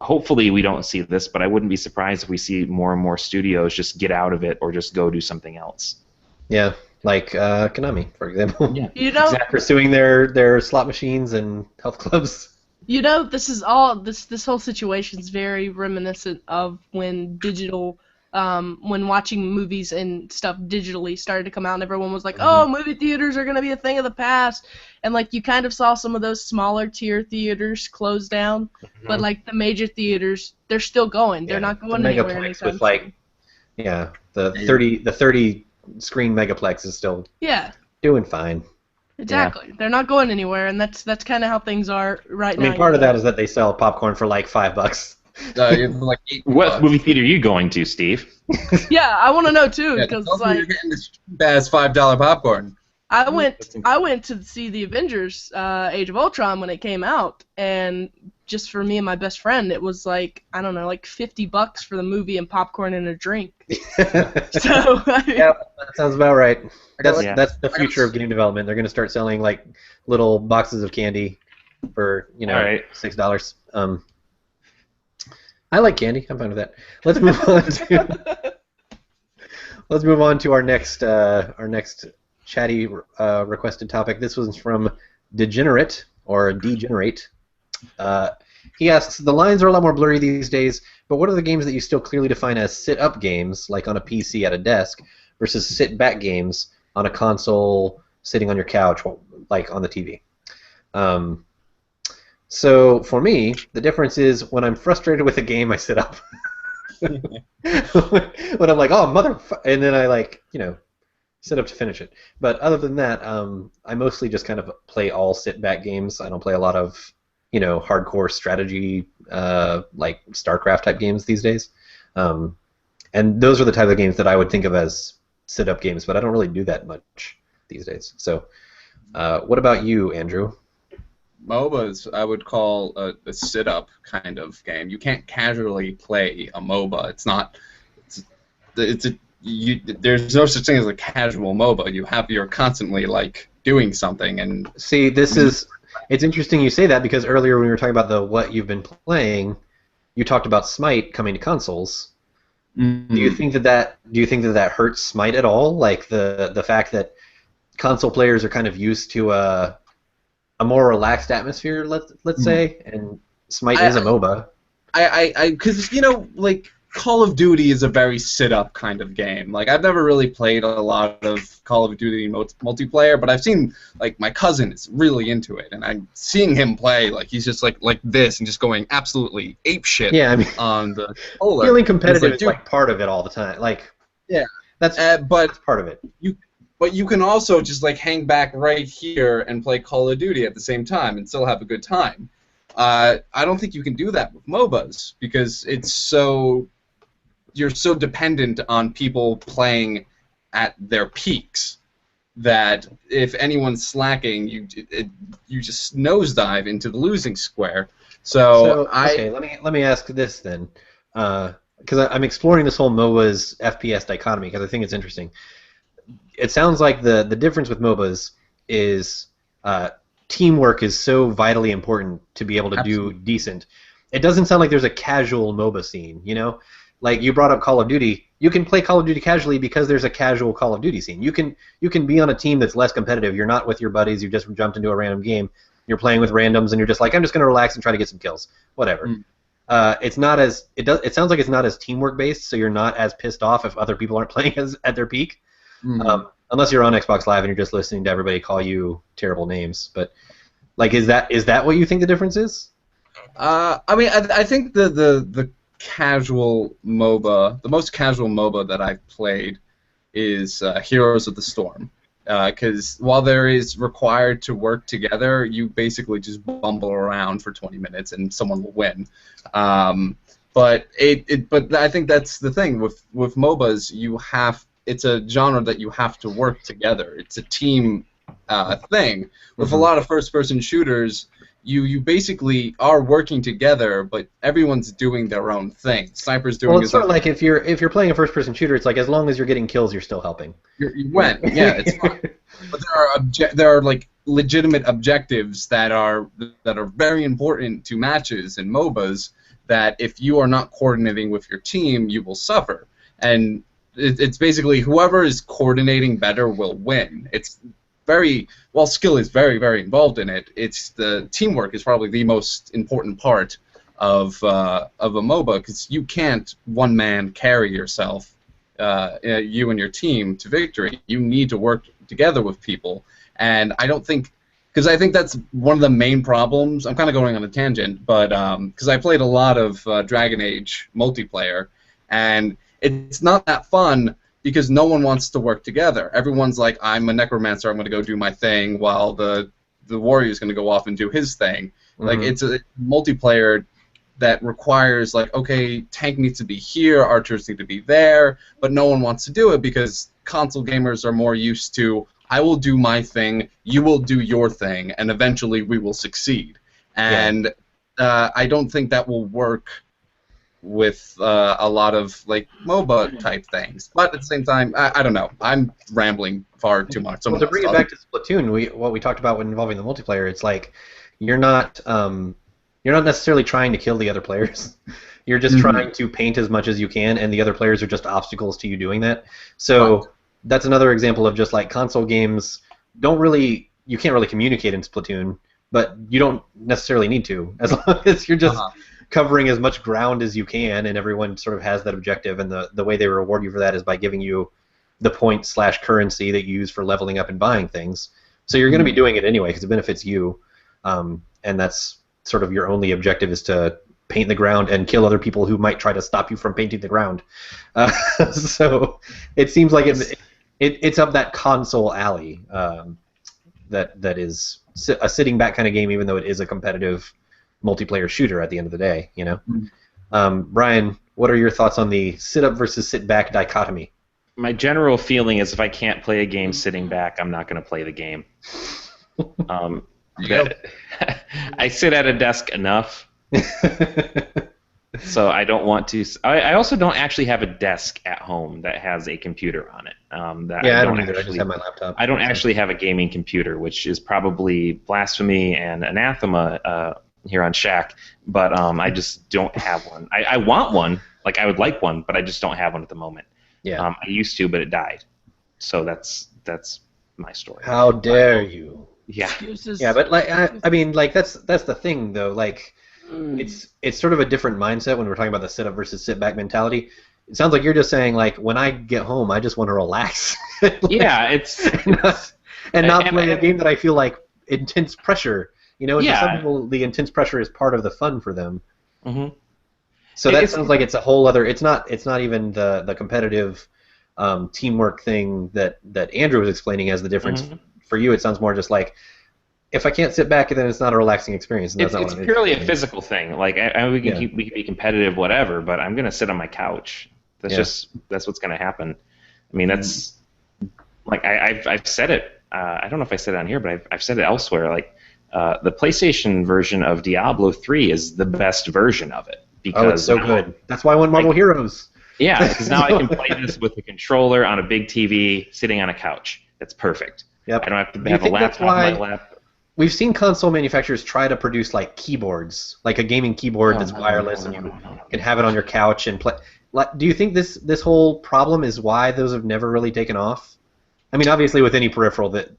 hopefully we don't see this, but I wouldn't be surprised if we see more and more studios just get out of it or just go do something else. Yeah, like Konami, for example. Yeah, pursuing their slot machines and health clubs. This is all this whole situation is very reminiscent of when digital, when watching movies and stuff digitally started to come out, and everyone was like, "Oh, movie theaters are gonna be a thing of the past," and like you kind of saw some of those smaller tier theaters close down, but like the major theaters, they're still going. They're not going anywhere anytime with like, soon. the 30 screen megaplex is still doing fine. Exactly. Yeah. They're not going anywhere, and that's kind of how things are right now. I mean, part of that is that they sell popcorn for like $5. Like what movie theater are you going to, Steve? Yeah, I want to know too, because you're getting this cheap-ass $5 popcorn. I went to see the Avengers Age of Ultron when it came out, and just for me and my best friend, it was like, I don't know, like $50 for the movie and popcorn and a drink. So yeah, that sounds about right. That's the future of game development. They're going to start selling like little boxes of candy for $6. I like candy. I'm fine with that. Let's move on to our next chatty requested topic. This was from Degenerate or Degenerate. He asks, the lines are a lot more blurry these days, but what are the games that you still clearly define as sit-up games, like on a PC at a desk, versus sit-back games on a console sitting on your couch, like on the TV? So for me, the difference is when I'm frustrated with a game, I sit up. When I'm like, oh, and then I sit up to finish it. But other than that, I mostly just kind of play all sit-back games. I don't play a lot of hardcore strategy, like StarCraft type games these days. And those are the type of games that I would think of as sit-up games, but I don't really do that much these days. So what about you, Andrew? MOBAs I would call a sit-up kind of game. You can't casually play a MOBA. There's no such thing as a casual MOBA. You're constantly like doing something. And see, it's interesting you say that, because earlier when we were talking about what you've been playing, you talked about Smite coming to consoles. Mm-hmm. Do you think that hurts Smite at all? Like the fact that console players are kind of used to a more relaxed atmosphere, let's say, and Smite is a MOBA. Because like Call of Duty is a very sit-up kind of game. Like I've never really played a lot of Call of Duty multiplayer, but I've seen like my cousin is really into it, and I'm seeing him play like he's just like this and just going absolutely apeshit. Yeah, I mean, on the controller. Feeling competitive is like part of it all the time. Like that's part of it. But you can also just like hang back right here and play Call of Duty at the same time and still have a good time. I don't think you can do that with MOBAs because you're so dependent on people playing at their peaks that if anyone's slacking, you just nosedive into the losing square. Okay, let me ask this then, because I'm exploring this whole MOBAs FPS dichotomy because I think it's interesting. It sounds like the difference with MOBAs is teamwork is so vitally important to be able to do decent. It doesn't sound like there's a casual MOBA scene, Like you brought up Call of Duty, you can play Call of Duty casually because there's a casual Call of Duty scene. You can be on a team that's less competitive. You're not with your buddies. You just jumped into a random game. You're playing with randoms, and you're just like, I'm just going to relax and try to get some kills. Whatever. It's not as it sounds like it's not as teamwork based, so you're not as pissed off if other people aren't playing at their peak. Unless you're on Xbox Live and you're just listening to everybody call you terrible names. But like, is that what you think the difference is? I mean, I think the casual MOBA, the most casual MOBA that I've played is Heroes of the Storm. Because while there is required to work together, you basically just bumble around for 20 minutes and someone will win. But I think that's the thing with MOBAs. It's a genre that you have to work together. It's a team thing. With a lot of first-person shooters, you basically are working together, but everyone's doing their own thing. Sniper's doing his own thing. Well, it's sort of like if you're playing a first-person shooter, it's like as long as you're getting kills, you're still helping. You win. Yeah, it's fine. But there are like legitimate objectives that are very important to matches and MOBAs, that if you are not coordinating with your team, you will suffer. And it's basically whoever is coordinating better will win. It's while skill is very, very involved in it, it's the teamwork is probably the most important part of a MOBA, because you can't one man carry yourself, you and your team, to victory. You need to work together with people, and I don't think, because I think that's one of the main problems. I'm kind of going on a tangent, but because I played a lot of Dragon Age multiplayer, and it's not that fun because no one wants to work together. Everyone's like, I'm a necromancer, I'm going to go do my thing, while the warrior's going to go off and do his thing. Mm-hmm. Like, it's a multiplayer that requires, like, okay, tank needs to be here, archers need to be there, but no one wants to do it because console gamers are more used to, I will do my thing, you will do your thing, and eventually we will succeed. And I don't think that will work with a lot of, like, MOBA type things. But at the same time, I don't know. I'm rambling far too much. Well, to bring it back to Splatoon, what we talked about when involving the multiplayer, it's like you're not necessarily trying to kill the other players. You're just trying to paint as much as you can, and the other players are just obstacles to you doing that. So that's another example of just like console games you can't really communicate in Splatoon, but you don't necessarily need to, as long as you're just covering as much ground as you can, and everyone sort of has that objective, and the way they reward you for that is by giving you the points/currency that you use for leveling up and buying things. So you're going to be doing it anyway because it benefits you, and that's sort of your only objective, is to paint the ground and kill other people who might try to stop you from painting the ground. So it seems like it's up that console alley that is a sitting back kind of game, even though it is a competitive multiplayer shooter at the end of the day. You know, Brian, what are your thoughts on the sit up versus sit back dichotomy? My general feeling is if I can't play a game sitting back, I'm not going to play the game. I sit at a desk enough, so I don't want to. I also don't actually have a desk at home that has a computer on it. I don't either. I just have my laptop. I don't actually have a gaming computer, which is probably blasphemy and anathema here on Shack, but I just don't have one. I want one, like I would like one, but I just don't have one at the moment. Yeah. I used to, but it died. So that's my story. How dare you? Yeah. Excuses. Yeah, but like I mean, like that's the thing though. Like it's sort of a different mindset when we're talking about the sit up versus sit back mentality. It sounds like you're just saying, like, when I get home, I just want to relax. Yeah, it's and not play a game that I feel like intense pressure. You know, Yeah. for some people, the intense pressure is part of the fun for them. Mm-hmm. So that sounds like it's a whole other. It's not even the competitive teamwork thing that Andrew was explaining as the difference. Mm-hmm. For you, it sounds more just like, if I can't sit back, then it's not a relaxing experience. And It's purely a physical thing. Like we can be competitive, whatever, but I'm gonna sit on my couch. That's what's gonna happen. I mean, that's like I've said it. I don't know if I said it on here, but I've said it elsewhere. Like the PlayStation version of Diablo 3 is the best version of it because it's so good. That's why I want Marvel Heroes. Yeah, because now I can play this with a controller on a big TV, sitting on a couch. That's perfect. Yep. I don't have to have a laptop on my lap. We've seen console manufacturers try to produce like keyboards, like a gaming keyboard that's wireless, and you can have it on your couch and play. Like, do you think this whole problem is why those have never really taken off? I mean, obviously with any peripheral, that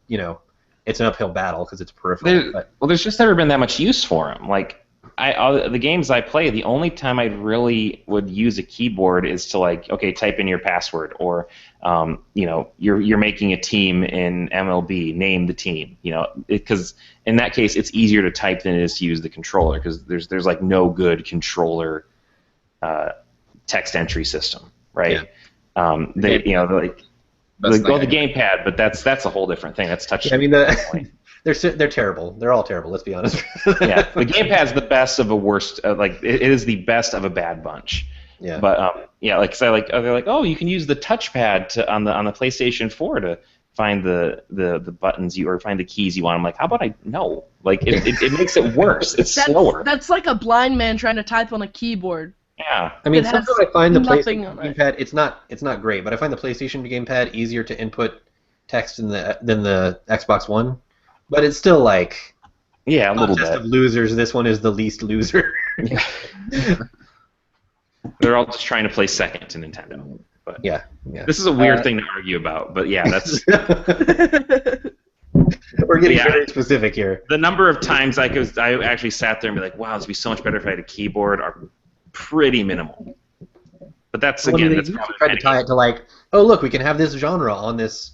it's an uphill battle because it's peripheral. Well, there's just never been that much use for them. Like the games I play, the only time I really would use a keyboard is to type in your password, or you're making a team in MLB, name the team. Because in that case, it's easier to type than it is to use the controller, because there's like no good controller text entry system, right? Yeah. The gamepad, but that's a whole different thing. That's touch. Yeah, I mean, they're terrible. They're all terrible. Let's be honest. Yeah, the gamepad's the best of a worst. It is the best of a bad bunch. Yeah. But they're like, oh, you can use the touchpad on the PlayStation 4 to find the buttons or find the keys you want. I'm like, how about no? Like it makes it worse. It's slower. That's like a blind man trying to type on a keyboard. Yeah. I mean, sometimes I find the PlayStation gamepad, it's not great, but I find the PlayStation gamepad easier to input text than the Xbox One. But it's still like Yeah, a little contest bit. of losers. This one is the least loser. Yeah. They're all just trying to play second to Nintendo. But yeah. this is a weird thing to argue about. But yeah, that's We're getting Yeah. very specific here. the number of times I actually sat there and be like, wow, this would be so much better if I had a keyboard are pretty minimal. But that's Well, I again, mean, that's they probably try to tie it to like, oh look, we can have this genre on this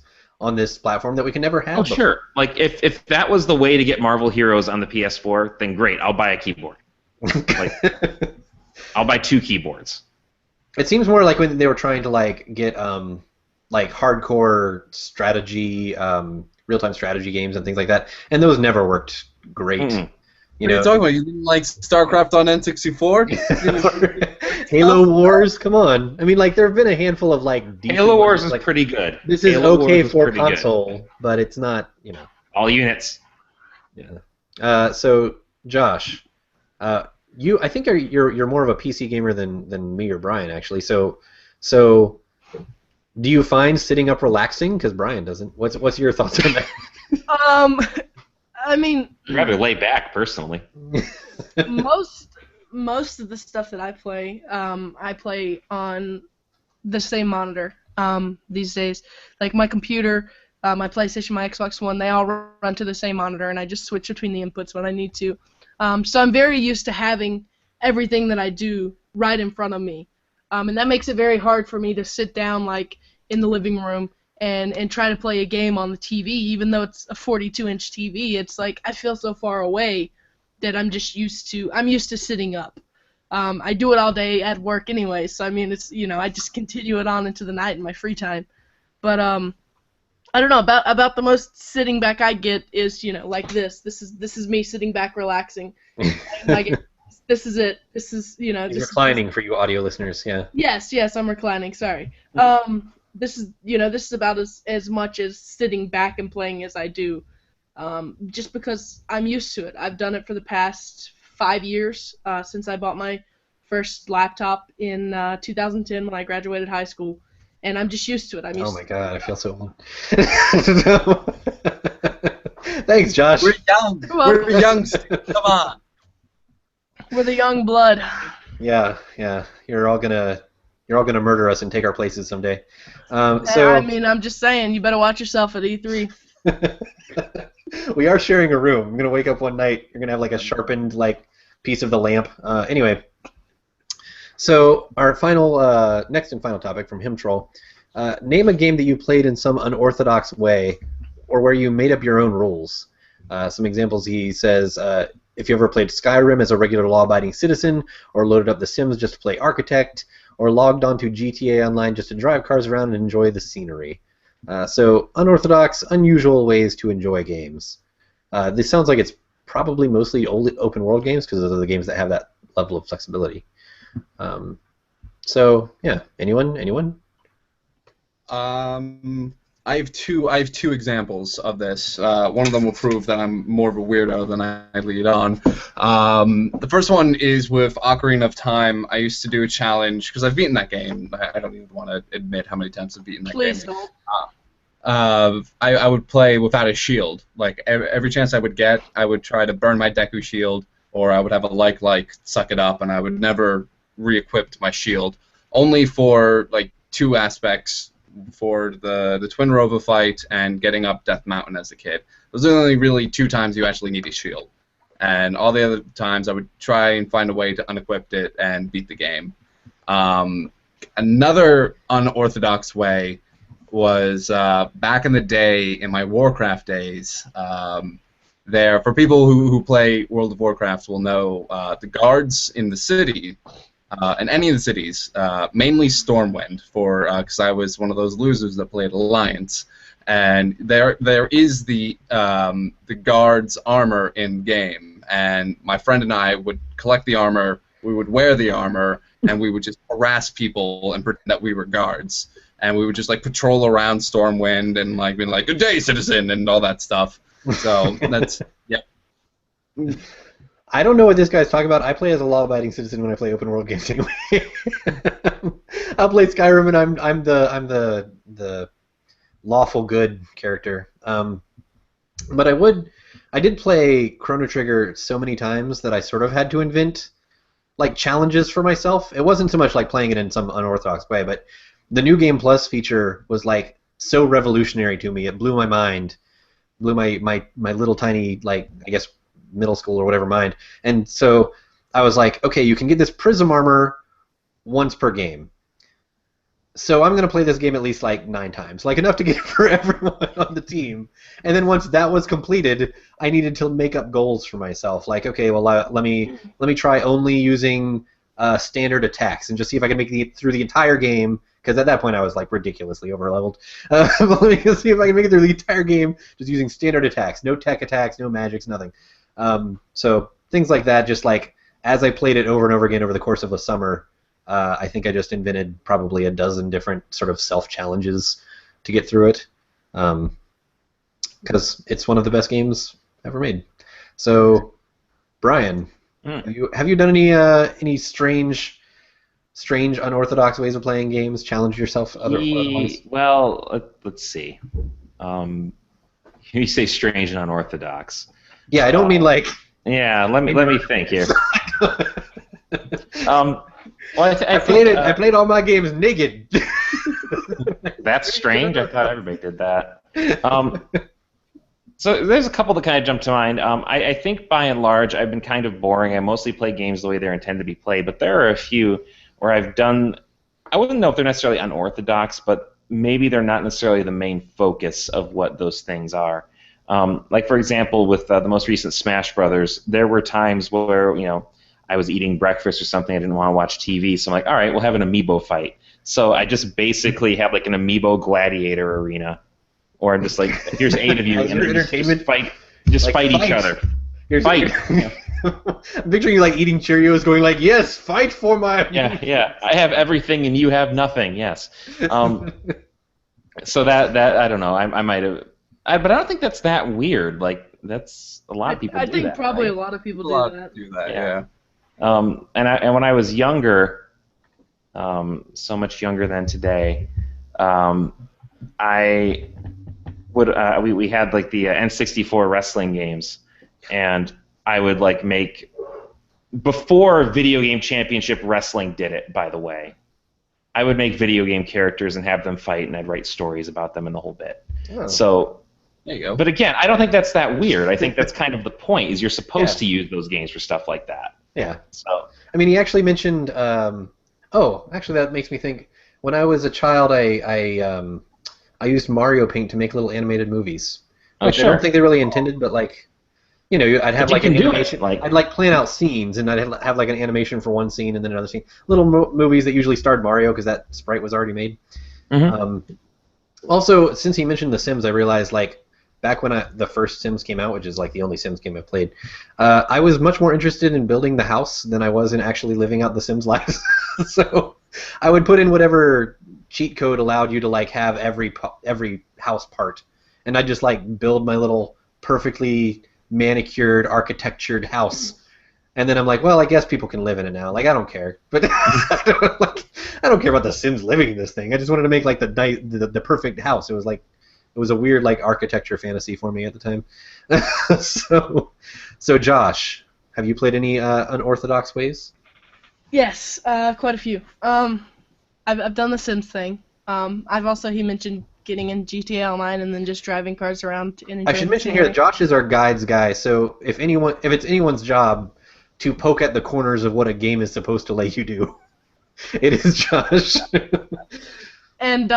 platform that we can never have. Oh before. sure. Like if that was the way to get Marvel Heroes on the PS4, then great, I'll buy a keyboard. Like I'll buy 2 keyboards. It seems more like when they were trying to like get like hardcore strategy, real-time strategy games and things like that, and those never worked great. Mm-mm. You What are know, you talking about? You didn't like StarCraft on N64? Halo Wars. Come on. I mean, like there have been a handful of like decent Halo Wars ones, is like, pretty good. This is Halo okay Wars was for pretty good. console, but it's not. You know. All units. Yeah. So Josh, I think you're more of a PC gamer than me or Brian actually. So do you find sitting up relaxing? Because Brian doesn't. What's your thoughts on that? I mean, I'd rather lay back personally. most of the stuff that I play on the same monitor these days. Like my computer, my PlayStation, my Xbox One, they all run to the same monitor, and I just switch between the inputs when I need to. So I'm very used to having everything that I do right in front of me, and that makes it very hard for me to sit down like in the living room and try to play a game on the TV, even though it's a 42-inch TV. It's like I feel so far away that I'm used to sitting up. I do it all day at work anyway, so I mean it's I just continue it on into the night in my free time. But I don't know about the most sitting back I get is like this. This is me sitting back relaxing. This is it. This is He's reclining for you audio listeners. Yeah. Yes, I'm reclining. Sorry. This is about as much as sitting back and playing as I do, just because I'm used to it. I've done it for the past 5 years since I bought my first laptop in 2010 when I graduated high school, and I'm just used to it. I'm used. Oh my god, I feel so old. Thanks, Josh. We're young. We're young. Come on. We're the young blood. Yeah. You're all gonna murder us and take our places someday. I mean, I'm just saying, you better watch yourself at E3. We are sharing a room. I'm gonna wake up one night. You're gonna have like a sharpened like piece of the lamp. Anyway, so our next and final topic from Him Troll. Name a game that you played in some unorthodox way, or where you made up your own rules. Some examples. He says, if you ever played Skyrim as a regular law-abiding citizen, or loaded up The Sims just to play architect, or logged onto GTA Online just to drive cars around and enjoy the scenery. So unorthodox, unusual ways to enjoy games. This sounds like it's probably mostly open world games because those are the games that have that level of flexibility. So yeah, anyone? I have two examples of this. One of them will prove that I'm more of a weirdo than I lead on. The first one is with Ocarina of Time. I used to do a challenge because I've beaten that game. I don't even want to admit how many times I've beaten that Please game. don't. I would play without a shield. Like every chance I would get, I would try to burn my Deku shield, or I would have a like suck it up, and I would never re-equip my shield. Only for like 2 aspects. For the Twin Rover fight and getting up Death Mountain as a kid. Those are only really 2 times you actually need a shield. And all the other times I would try and find a way to unequip it and beat the game. Another unorthodox way was back in the day, in my Warcraft days, for people who play World of Warcraft will know the guards in the city, in any of the cities, mainly Stormwind, because I was one of those losers that played Alliance, and there is the guard's armor in game, and my friend and I would collect the armor, we would wear the armor, and we would just harass people and pretend that we were guards, and we would just like patrol around Stormwind and like be like, "Good day, citizen," and all that stuff. So that's yeah. I don't know what this guy's talking about. I play as a law-abiding citizen when I play open world games anyway. I'll play Skyrim and I'm the lawful good character. But I would I did play Chrono Trigger so many times that I sort of had to invent like challenges for myself. It wasn't so much like playing it in some unorthodox way, but the New Game Plus feature was like so revolutionary to me. It blew my mind, blew my little tiny, like, I guess middle school or whatever mind. And so I was like, okay, you can get this prism armor once per game. So I'm going to play this game at least like 9 times, like enough to get it for everyone on the team. And then once that was completed, I needed to make up goals for myself. Like, okay, well, let me try only using standard attacks and just see if I can make it through the entire game. Because at that point I was like ridiculously overleveled. But let me see if I can make it through the entire game just using standard attacks, no tech attacks, no magics, nothing. So things like that. Just like as I played it over and over again over the course of the summer. I think I just invented probably a dozen different sort of self-challenges to get through it, because it's one of the best games ever made. So, Brian, have you done any strange, unorthodox ways of playing games? Challenge yourself otherwise? Well, let's see. You say strange and unorthodox. Yeah, I don't mean like. Yeah, let me think here. Well, I played all my games naked. That's strange. I thought everybody did that. So there's a couple that kind of jump to mind. I think by and large I've been kind of boring. I mostly play games the way they're intended to be played, but there are a few where I've done. I wouldn't know if they're necessarily unorthodox, but maybe they're not necessarily the main focus of what those things are. Like for example, with the most recent Smash Brothers, there were times where I was eating breakfast or something. I didn't want to watch TV, so I'm like, all right, we'll have an amiibo fight. So I just basically have like an amiibo gladiator arena, or I'm just like, here's 8 of you, and entertainment fight each other. Fight. I'm picturing you like eating Cheerios, going like, yes, fight for my. Yeah. I have everything and you have nothing. Yes. So that I don't know. I might have, but I don't think that's that weird. Like that's a lot of people. I do think that, probably right? a lot of people do that. Yeah. And when I was younger, so much younger than today, I would we had like the N64 wrestling games, and I would like make before Video Game Championship Wrestling did it. By the way, I would make video game characters and have them fight, and I'd write stories about them and the whole bit. Oh. So. There you go. But again, I don't think that's that weird. I think that's kind of the point. Is you're supposed to use those games for stuff like that. Yeah. So. I mean, he actually mentioned. Actually, that makes me think. When I was a child, I used Mario Paint to make little animated movies, which I don't think they really intended, but like, I'd have like an animation. I'd like plan out scenes, and I'd have like an animation for one scene and then another scene. Little movies that usually starred Mario because that sprite was already made. Mm-hmm. Also, since he mentioned The Sims, I realized like. Back when the first Sims came out, which is like the only Sims game I've played, I was much more interested in building the house than I was in actually living out the Sims' lives. So I would put in whatever cheat code allowed you to like have every house part, and I'd just like build my little perfectly manicured, architectured house. And then I'm like, well, I guess people can live in it now. Like I don't care, but I don't care about the Sims living in this thing. I just wanted to make like the perfect house. It was a weird like architecture fantasy for me at the time. So Josh, have you played any unorthodox ways? Yes, quite a few. I've done the Sims thing. I've also he mentioned getting in GTA Online and then just driving cars around. I should mention here that Josh is our guides guy. So if it's anyone's job to poke at the corners of what a game is supposed to let you do, it is Josh. And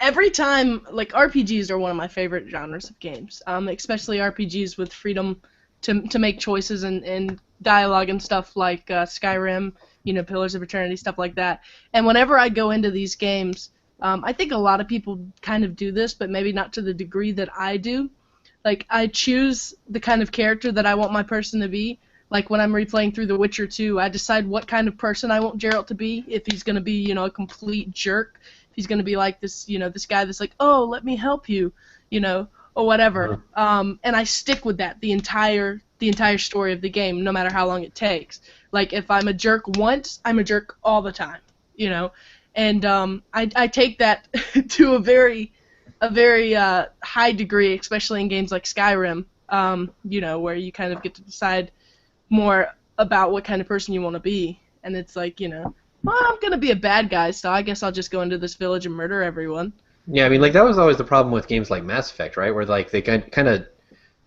every time, like RPGs are one of my favorite genres of games, especially RPGs with freedom to make choices and dialogue and stuff like Skyrim, Pillars of Eternity, stuff like that. And whenever I go into these games, I think a lot of people kind of do this, but maybe not to the degree that I do. Like I choose the kind of character that I want my person to be. Like when I'm replaying through The Witcher 2, I decide what kind of person I want Geralt to be. If he's going to be, a complete jerk. He's going to be like this, this guy that's like, oh, let me help you, or whatever. And I stick with that the entire story of the game, no matter how long it takes. Like if I'm a jerk once, I'm a jerk all the time, And I take that to a very high degree, especially in games like Skyrim, where you kind of get to decide more about what kind of person you want to be. And it's like, well, I'm going to be a bad guy, so I guess I'll just go into this village and murder everyone. Yeah, I mean, like that was always the problem with games like Mass Effect, right? Where like they kind of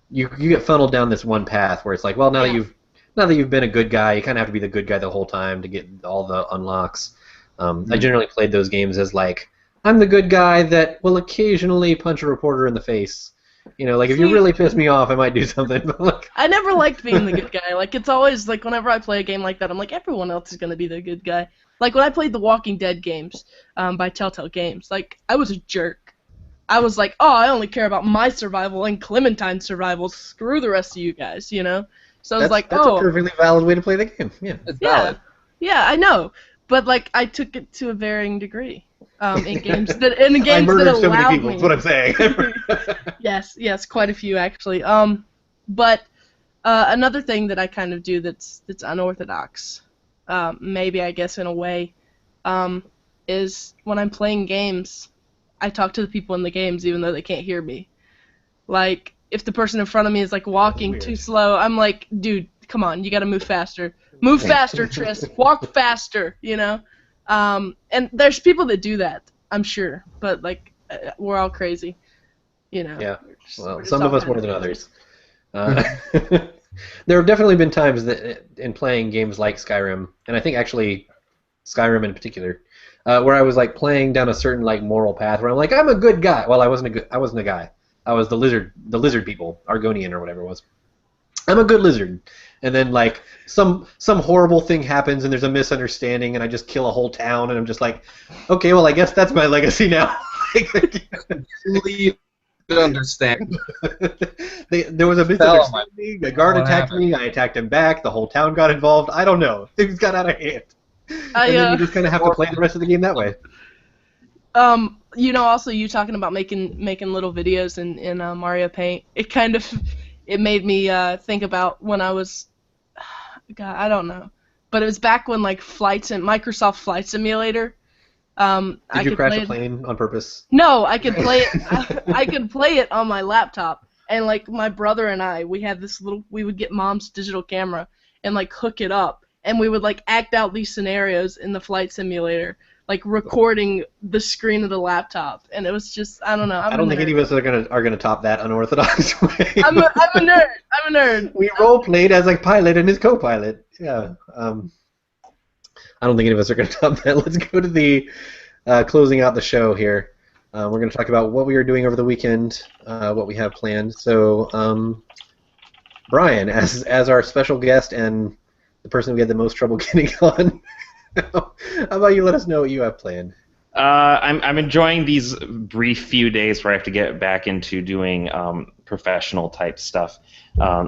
you get funneled down this one path where it's like, well, now that you've been a good guy, you kind of have to be the good guy the whole time to get all the unlocks. I generally played those games as like, I'm the good guy that will occasionally punch a reporter in the face. Like if you really piss me off, I might do something. But like, I never liked being the good guy. Like it's always like whenever I play a game like that, I'm like everyone else is gonna be the good guy. Like when I played the Walking Dead games by Telltale Games, like I was a jerk. I was like, oh, I only care about my survival and Clementine's survival. Screw the rest of you guys, So I was like, that's a perfectly valid way to play the game. Yeah, it's valid. Yeah, I know. But like I took it to a varying degree. In games that I murdered so many allowed people. me. That's what I'm saying. Yes, quite a few actually. But another thing that I kind of do that's unorthodox, maybe I guess in a way, is when I'm playing games, I talk to the people in the games even though they can't hear me. Like if the person in front of me is like walking too slow, I'm like, dude, come on, you got to move faster. Move faster, Tris. Walk faster. And there's people that do that, I'm sure, but like we're all crazy, Yeah. Well, we're just some all of us kind more than others. There have definitely been times that in playing games like Skyrim, and I think actually Skyrim in particular, where I was like playing down a certain like moral path where I'm like, I'm a good guy. Well, I wasn't a guy. I was the lizard people, Argonian or whatever it was. I'm a good lizard. And then like some horrible thing happens and there's a misunderstanding and I just kill a whole town and I'm just like, okay, well I guess that's my legacy now. Completely understand. There was a misunderstanding. A guard attacked me. I attacked him back. The whole town got involved. I don't know. Things got out of hand. And then you just kind of have to play the rest of the game that way. Also you talking about making little videos in Mario Paint. It made me think about when I was, God, I don't know, but it was back when like Microsoft Flight Simulator. Did you crash a plane on purpose? No, I could play it. I could play it on my laptop, and like my brother and I, we had this we would get mom's digital camera and like hook it up, and we would like act out these scenarios in the flight simulator, like recording the screen of the laptop, and it was just, I don't know. I don't think any of us are gonna top that unorthodox way. I'm a nerd. I'm a nerd. We role played as a pilot and his co-pilot. Yeah. I don't think any of us are gonna top that. Let's go to the closing out the show here. We're gonna talk about what we are doing over the weekend, what we have planned. So, Brian, as our special guest and the person we had the most trouble getting on. How about you let us know what you have planned? I'm enjoying these brief few days where I have to get back into doing professional type stuff.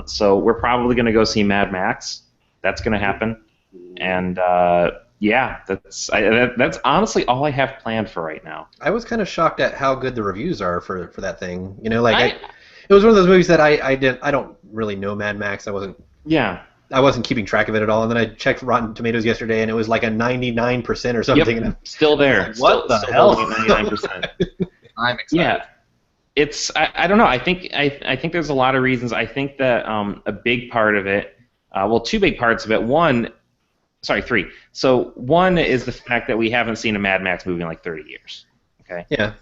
So we're probably going to go see Mad Max. That's going to happen. And that's honestly all I have planned for right now. I was kind of shocked at how good the reviews are for that thing. It was one of those movies that I don't really know Mad Max. I wasn't keeping track of it at all, and then I checked Rotten Tomatoes yesterday, and it was like a 99% or something. Yep, still there. Like, what the hell? 99%. I'm excited. Yeah, it's I don't know. I think there's a lot of reasons. I think that a big part of it, two big parts of it. Three. So one is the fact that we haven't seen a Mad Max movie in like 30 years. Okay. Yeah.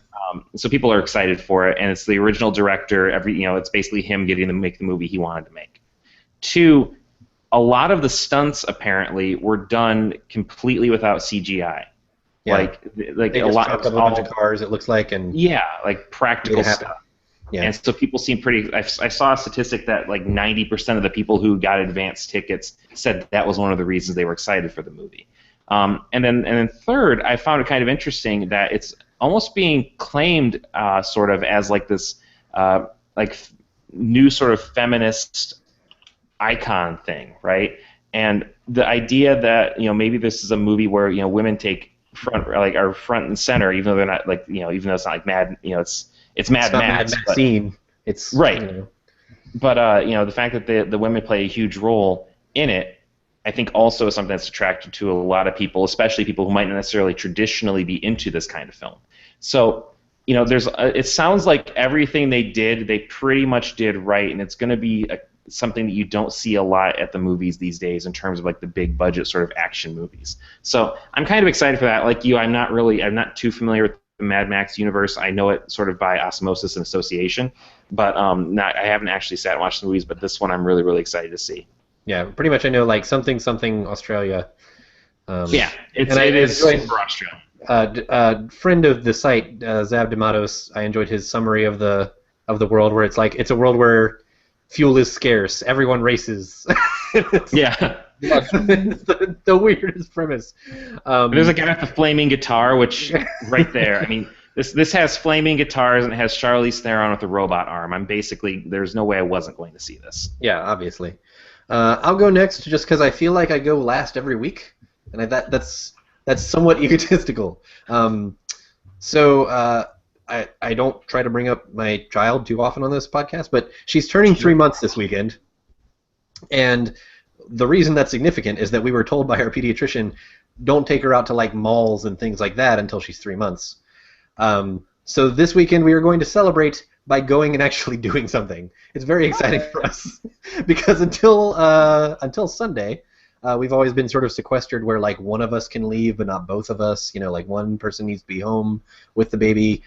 So people are excited for it, and it's the original director. It's basically him getting to make the movie he wanted to make. Two, a lot of the stunts apparently were done completely without CGI. Yeah. Like they a lot of a bunch of cars, it looks like, and like practical stuff. Yeah. And so people seem pretty. I saw a statistic that like 90% of the people who got advance tickets said that was one of the reasons they were excited for the movie. And then third, I found it kind of interesting that it's almost being claimed sort of as like this new sort of feminist icon thing, right? And the idea that maybe this is a movie where women take are front and center, even though they're not even though it's not like Mad, it's Mad Max. It's right. But the fact that the women play a huge role in it, I think also is something that's attracted to a lot of people, especially people who might not necessarily traditionally be into this kind of film. So there's it sounds like everything they did, they pretty much did right, and it's going to be something that you don't see a lot at the movies these days in terms of like the big budget sort of action movies. So I'm kind of excited for that. Like you, I'm not too familiar with the Mad Max universe. I know it sort of by osmosis and association, but I haven't actually sat and watched the movies. But this one I'm really, really excited to see. Yeah, pretty much I know like something Australia. Yeah, it is for Australia. Friend of the site, Zab D'Amatos, I enjoyed his summary of the world where it's like it's a world where fuel is scarce, everyone races. Yeah. It's the weirdest premise. There's a guy with the flaming guitar, which right there. I mean, this has flaming guitars and it has Charlize Theron with a robot arm. There's no way I wasn't going to see this. Yeah, obviously. I'll go next just because I feel like I go last every week, and that's somewhat egotistical. I don't try to bring up my child too often on this podcast, but she's turning 3 months this weekend, and the reason that's significant is that we were told by our pediatrician, don't take her out to like malls and things like that until she's 3 months. So this weekend we are going to celebrate by going and actually doing something. It's very exciting for us because until Sunday, we've always been sort of sequestered where like one of us can leave but not both of us. Like one person needs to be home with the baby.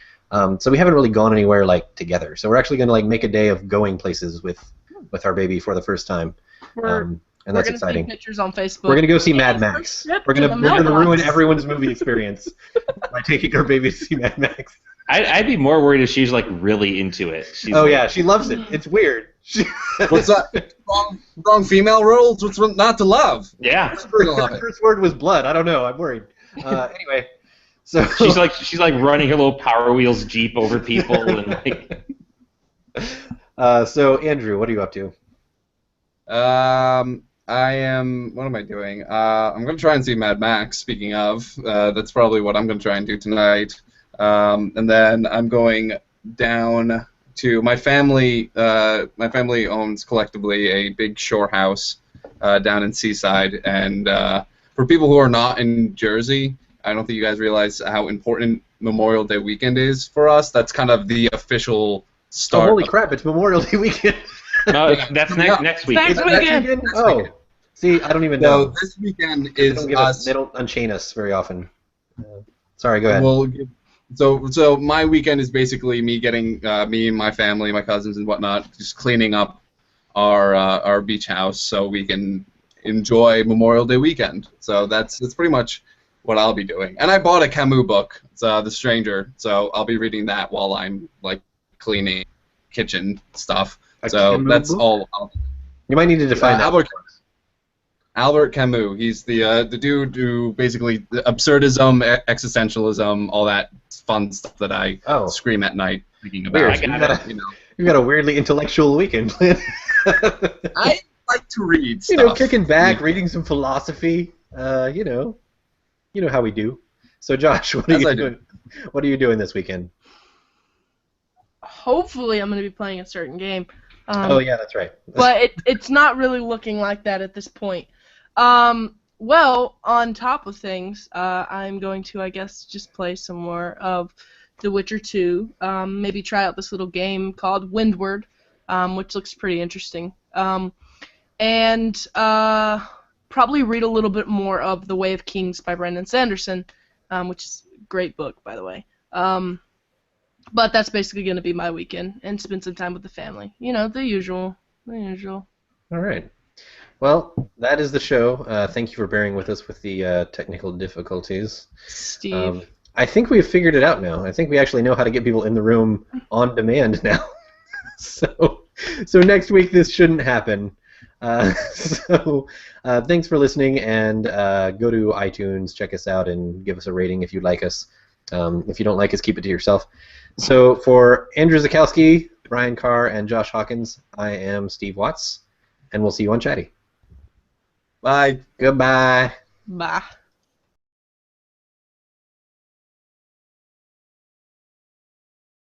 So we haven't really gone anywhere like together. So we're actually going to like make a day of going places with our baby for the first time. And that's exciting. See pictures on Facebook. We're gonna go see Mad Max. We're gonna ruin everyone's movie experience by taking our baby to see Mad Max. I'd be more worried if she's like really into it. Yeah, she loves it. It's weird. What's that? Wrong female roles? What's not to love? Yeah. Her first word was blood. I don't know. I'm worried. Anyway, so she's like running her little Power Wheels Jeep over people and like. So Andrew, what are you up to? What am I doing? I'm going to try and see Mad Max, speaking of. That's probably what I'm going to try and do tonight. And then I'm going down to my family. My family owns collectively a big shore house down in Seaside. And for people who are not in Jersey, I don't think you guys realize how important Memorial Day weekend is for us. That's kind of the official start. Oh, holy crap, it's Memorial Day weekend. No, that's next week. Next weekend. Oh, see, I don't even know. No, this weekend is us. They don't unchain us very often. Sorry, go ahead. Well, so my weekend is basically me getting me and my family, my cousins and whatnot, just cleaning up our beach house so we can enjoy Memorial Day weekend. So that's pretty much what I'll be doing. And I bought a Camus book, it's The Stranger, so I'll be reading that while I'm like cleaning kitchen stuff. So that's all. You might need to define that. Albert Camus. He's the dude who basically absurdism, existentialism, all that fun stuff that I scream at night thinking about. You've got a weirdly intellectual weekend planned. I like to read stuff. Kicking back, reading some philosophy. You know how we do. So Josh, what are you doing? What are you doing this weekend? Hopefully, I'm going to be playing a certain game. Oh yeah, that's right. But it's not really looking like that at this point. Well, on top of things, I'm going to, I guess, just play some more of The Witcher 2. Maybe try out this little game called Windward, which looks pretty interesting. And probably read a little bit more of The Way of Kings by Brandon Sanderson, which is a great book, by the way. But that's basically going to be my weekend, and spend some time with the family. The usual. All right. Well, that is the show. Thank you for bearing with us with the technical difficulties. Steve. I think we've figured it out now. I think we actually know how to get people in the room on demand now. So next week this shouldn't happen. Thanks for listening, and go to iTunes, check us out, and give us a rating if you like us. If you don't like us, keep it to yourself. So for Andrew Zakowski, Brian Carr, and Josh Hawkins, I am Steve Watts, and we'll see you on Chatty. Bye. Goodbye. Bye.